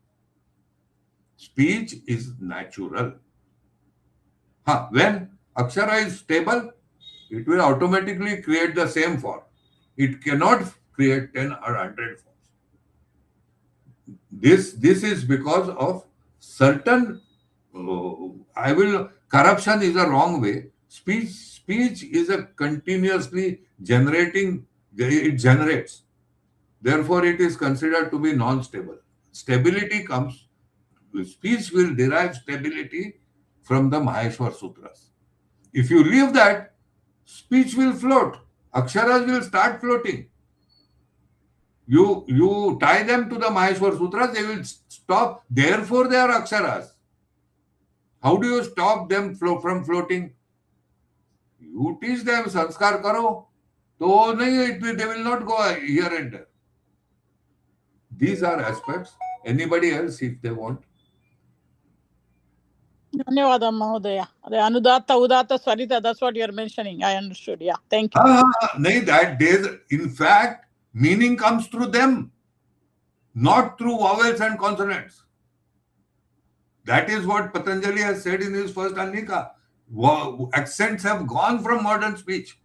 Speech is natural. When Akshara is stable, it will automatically create the same form. It cannot create 10 or 100 forms. This is because of certain, corruption is a wrong way. Speech is a continuously generating, it generates. Therefore, it is considered to be non-stable. Stability comes, speech will derive stability from the Maheshwar Sutras. If you leave that, speech will float. Aksharas will start floating. You tie them to the Maheshwar Sutras, they will stop. Therefore, they are Aksharas. How do you stop them from floating? You teach them sanskar karo. So they will not go here and there. These are aspects. Anybody else, if they want? Dhanyavada, Mahodaya. The Anudatta, Udatta, Swarita, that's what you're mentioning. I understood. Yeah, thank you. In fact, meaning comes through them, not through vowels and consonants. That is what Patanjali has said in his first Annika. Accents have gone from modern speech.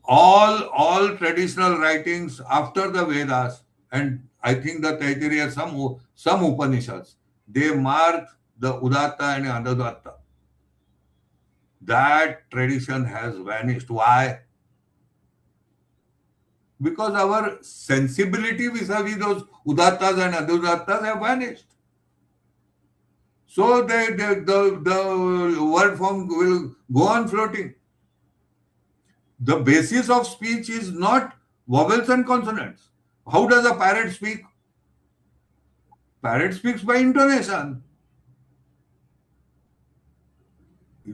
All traditional writings after the Vedas, and I think the Taittiriya, some Upanishads, they mark the Udatta and Anudatta. That tradition has vanished. Why? Because our sensibility vis-a-vis those Udattas and Anudattas have vanished. So the word form will go on floating. The basis of speech is not vowels and consonants. How does a parrot speak? Parrot speaks by intonation.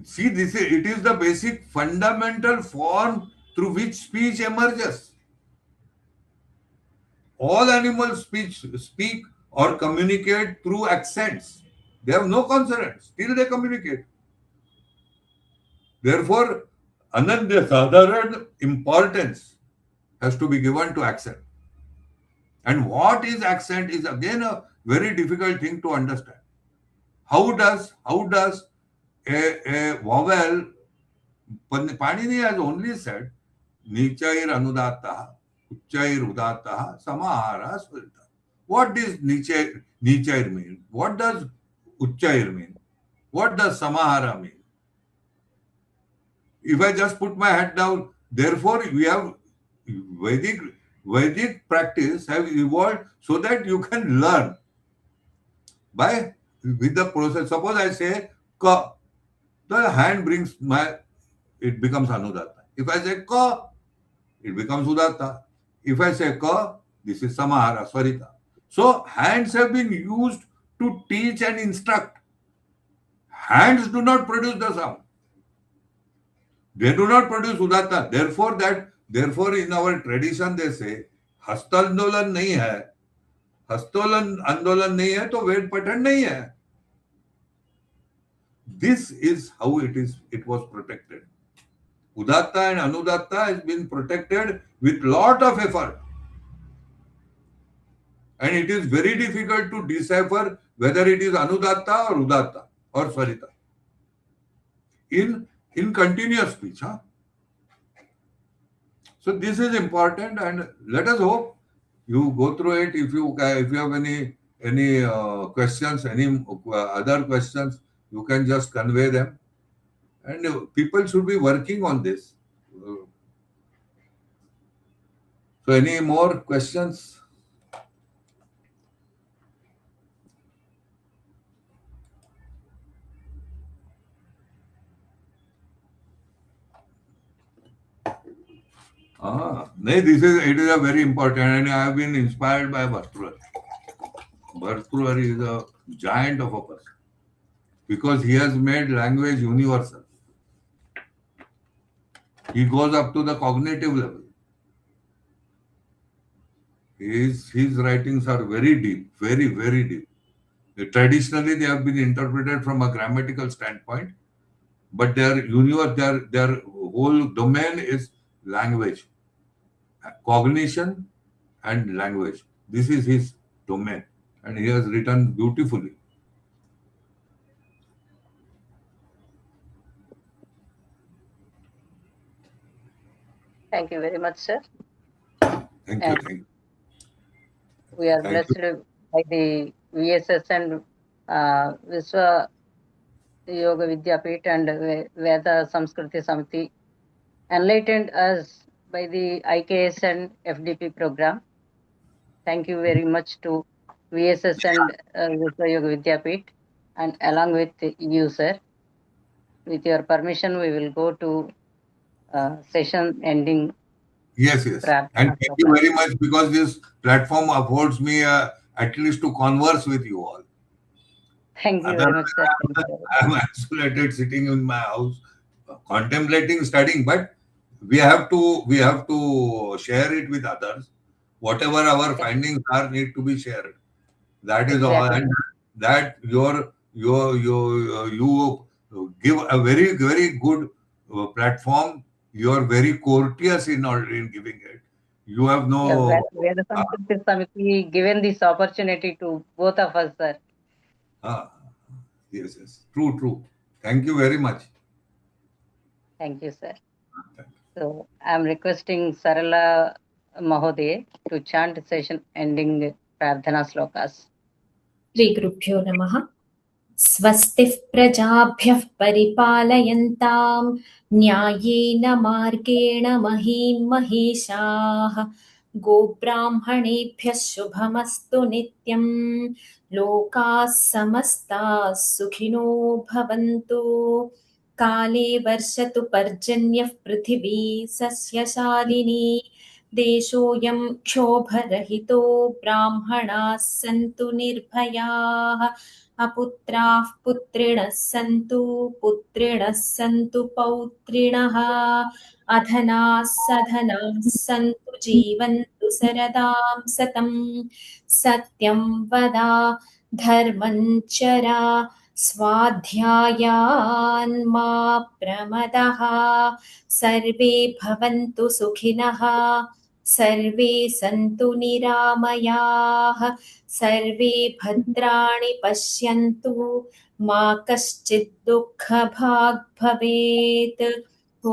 See, it is the basic fundamental form through which speech emerges. All animals speak or communicate through accents. They have no consonants, still they communicate. Therefore, Anandya Sadharan importance has to be given to accent. And what is accent is again a very difficult thing to understand. How does a vowel, Panini has only said Nichair Anudata, Uchair Udata, Samahara Svirta. What does Nichair mean? What does Uchair mean? What does Samahara mean? If I just put my head down, therefore we have Vedic practice have evolved so that you can learn with the process. Suppose I say ka, the hand brings it becomes Anudatta. If I say ka, it becomes Udatta. If I say ka, this is Samahara, Swarita. So hands have been used to teach and instruct. Hands do not produce the sound. They do not produce Udatta. Therefore in our tradition they say, Hastandolan nahi hai. Hastolan Andolan nahi hai, to Ved Patan nahi hai. This is how it was protected. Udatta and Anudatta has been protected with lot of effort. And it is very difficult to decipher whether it is Anudatta or Udatta or Swarita. In continuous speech. Huh? So this is important, and let us hope you go through it. If you have any questions, any other questions, you can just convey them. And people should be working on this. So any more questions? It is a very important, and I have been inspired by Bhartrhari. Bhartrhari is a giant of a person because he has made language universal. He goes up to the cognitive level. His writings are very deep, very, very deep. Traditionally, they have been interpreted from a grammatical standpoint, but their whole domain is language, cognition, and language. This is his domain, and he has written beautifully. Thank you very much, sir. Thank you. We are blessed by the VSS and Viswa Yoga Vidyapeeth and Veda Samskruti Samiti enlightened us by the IKS and FDP program. Thank you very much to VSS and Viswa Yoga Vidyapeeth, and along with you, sir. With your permission, we will go to session ending. Yes. And thank you very much, because this platform affords me at least to converse with you all. Thank you very much, sir. I am isolated, sitting in my house, contemplating, studying, but we have to share it with others. Whatever our findings are need to be shared. That is all, and that you give a very, very good platform. You are very courteous in giving it. You have no. Veda Samskruti Samiti given this opportunity to both of us, sir. Yes. True. Thank you very much. Thank you, sir. So I am requesting Sarala Mahodaya to chant the session ending Prarthana Slokas. Shri Gurubhyo Namaha. स्वस्तिः प्रजाभ्यः परिपालयन्तां न्यायेन मार्गेण महीं महिषाः गोब्राह्मणेभ्यः शुभमस्तु नित्यं लोकाः समस्ताः सुखिनो भवन्तु काले वर्षतु पर्जन्यः पृथिवी सस्यशालिनी देशोऽयं क्षोभरहितो ब्राह्मणाः सन्तु निर्भयाः अपुत्राः पुत्रिणः सन्तु पुत्रिणः सन्तु पौत्रिणः अधनाः सधनाः सन्तु जीवन्तु सरदां सतम् सत्यं वद धर्मं चरा स्वाध्यायान् मा प्रमदः सर्वे भवन्तु सुखिनः सर्वे सन्तु निरामयाः सर्वे भद्राणि पश्यन्तु मा कश्चित् दुःखभाग् भवेत् ॐ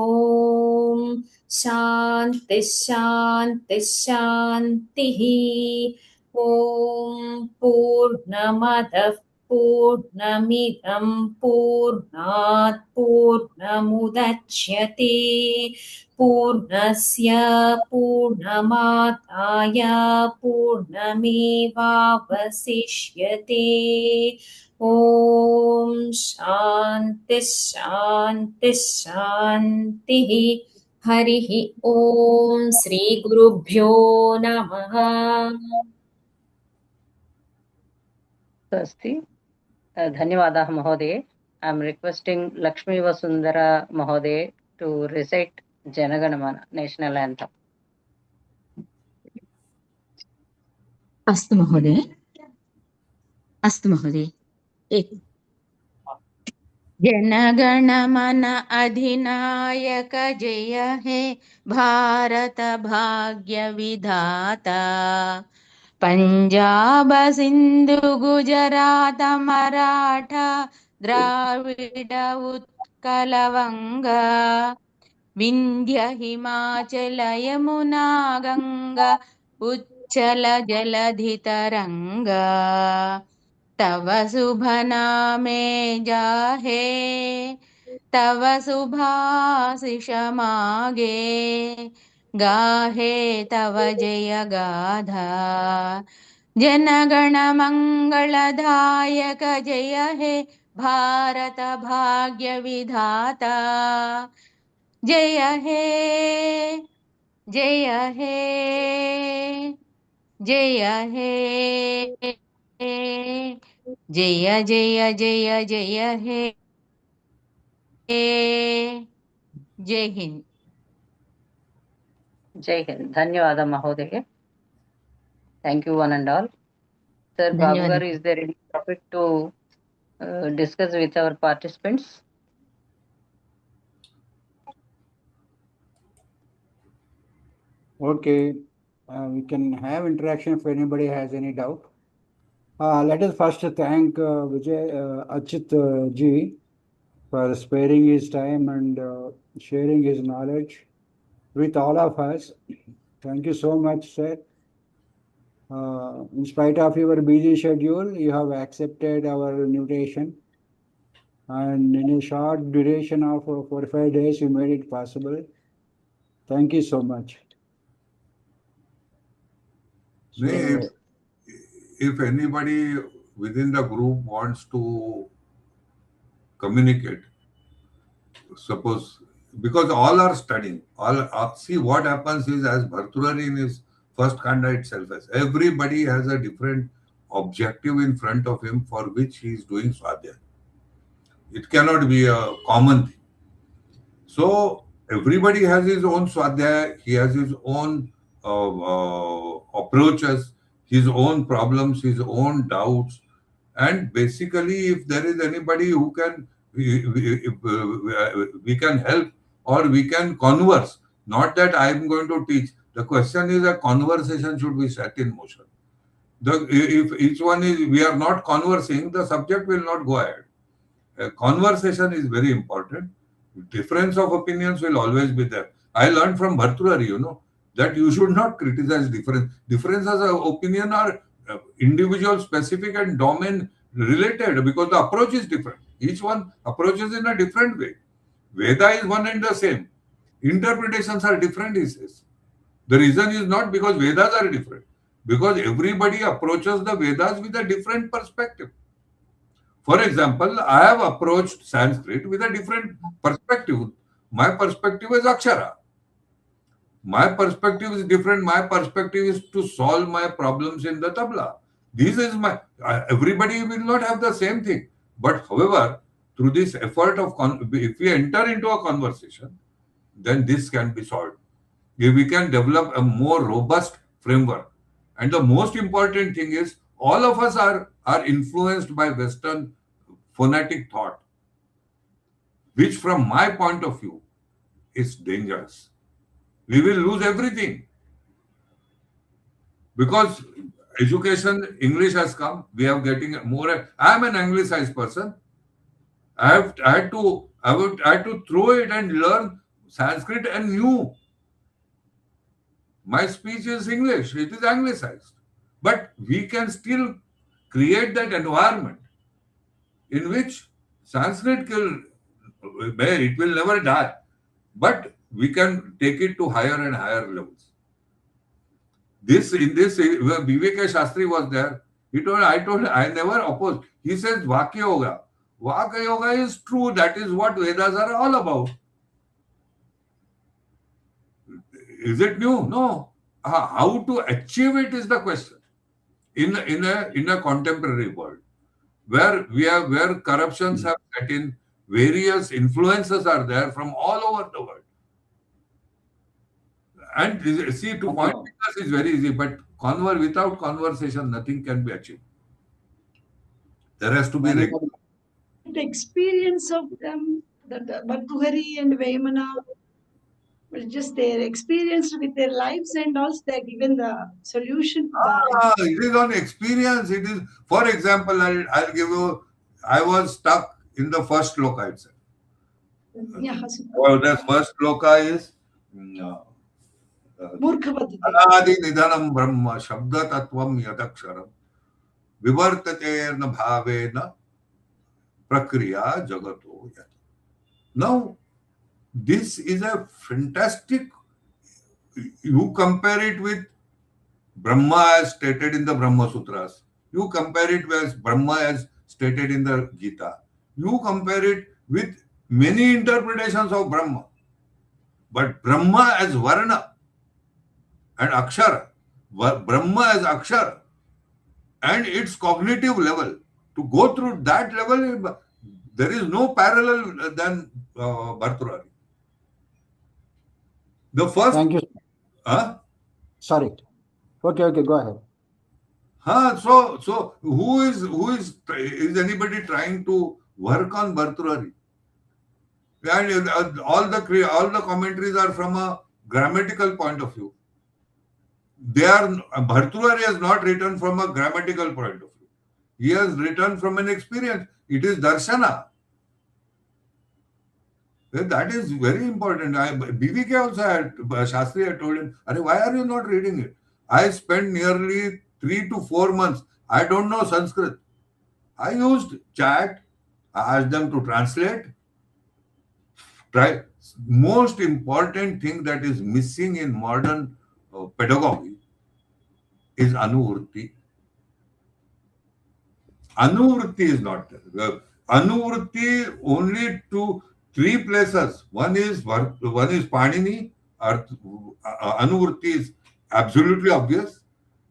शान्तिः शान्तिः शान्तिः ॐ पूर्णमदः पूर्णमिदं पूर्णात् पूर्णमुदच्यते पूर्णस्य पूर्णमादाय पूर्णमेवावशिष्यते ॐ शान्तिः शान्तिः शान्तिः हरिः ॐ श्रीगुरुभ्यो नमः अस्ति धन्यवादाः महोदये. I am requesting Lakshmi Vasundhara Mahoday to recite Janaganamana, National Anthem. अस्तु महोदय. अस्तु महोदय. जनगण मन अधिनायक जय हे भारत भाग्य विधाता पंजाब सिंधु गुजरात मराठा द्राविड उत्कल वंगा विंध्य हिमाचल यमुना गंगा उच्चल जलधि तरंगा तव शुभ नामे जाहे तव शुभाशिष मागे गाहे तव जय गाधा जनगण मंगलदायक जय हे भारत भाग्य विधाता जय हे जय हे जय हे जय जय जय जय हे जय Hind. Jai Hind. Dhanyawada Mahodaya. Thank you one and all. Sir Babugar, is there any topic to discuss with our participants? Okay, we can have interaction if anybody has any doubt. Let us first thank Achyut ji for sparing his time and sharing his knowledge with all of us. Thank you so much, sir. In spite of your busy schedule, you have accepted our invitation, and in a short duration of 4 or 5 days, you made it possible. Thank you so much. If anybody within the group wants to communicate, suppose, because all are studying, see what happens is, as Bhartrhari in his first kanda itself has, everybody has a different objective in front of him for which he is doing swadhyaya. It cannot be a common thing. So everybody has his own swadhyaya, he has his own approaches, his own problems, his own doubts, and basically if there is anybody who can, we can help or we can converse. Not that I am going to teach. The question is a conversation should be set in motion. If each one is, we are not conversing, the subject will not go ahead. Conversation is very important. Difference of opinions will always be there. I learned from Bhartrhari, that you should not criticize difference. Differences of opinion are individual, specific and domain related because the approach is different. Each one approaches in a different way. Veda is one and the same. Interpretations are different, he says. The reason is not because Vedas are different, because everybody approaches the Vedas with a different perspective. For example, I have approached Sanskrit with a different perspective. My perspective is Akshara. My perspective is different. My perspective is to solve my problems in the tabla. This is my, everybody will not have the same thing. But however, through this effort of, if we enter into a conversation, then this can be solved. If we can develop a more robust framework. And the most important thing is, all of us are influenced by Western phonetic thought, which from my point of view is dangerous. We will lose everything. Because education, English has come, we are getting more. I am an anglicized person. I had to throw it and learn Sanskrit and new. My speech is English, it is anglicized. But we can still create that environment in which Sanskrit it will never die. But we can take it to higher and higher levels. BVK Shastri was there. I never opposed. He says Vakya Yoga. Vakya Yoga is true. That is what Vedas are all about. Is it new? No. How to achieve it is the question. In a contemporary world, where corruptions have set in, various influences are there from all over the world. And see, to point fingers is very easy, but without conversation, nothing can be achieved. There has to be the experience of them, the Bhartuhari and Vemana, just their experience with their lives, and also they are given the solution. It is on experience. It is, for example, I'll give you. I was stuck in the first sloka itself. Yeah. The first sloka is Anadi Nidhanam Brahma Shabda Tattvam Yadaksharam Vivartate na Bhavena Prakriya Jagato Yat. Now, this is a fantastic. You compare it with Brahma as stated in the Brahma Sutras. You compare it with Brahma as stated in the Gita. You compare it with many interpretations of Brahma. But Brahma as Varna and Akshara, Brahma as Akshara, and its cognitive level, to go through that level, there is no parallel than Bhartrihari. The first. Thank you. Sorry. Okay, go ahead. So who is anybody trying to work on Bhartrihari? And all the commentaries are from a grammatical point of view. Bhartrihari has not written from a grammatical point of view. He has written from an experience. It is darshana. That is very important. BVK also Shastri had told him, why are you not reading it? I spent nearly 3 to 4 months. I don't know Sanskrit. I used chat. I asked them to translate. Most important thing that is missing in modern pedagogy is Anuvritti. Anuvritti is not there. Anuvritti only to 3 places. One is Panini. Anuvritti is absolutely obvious.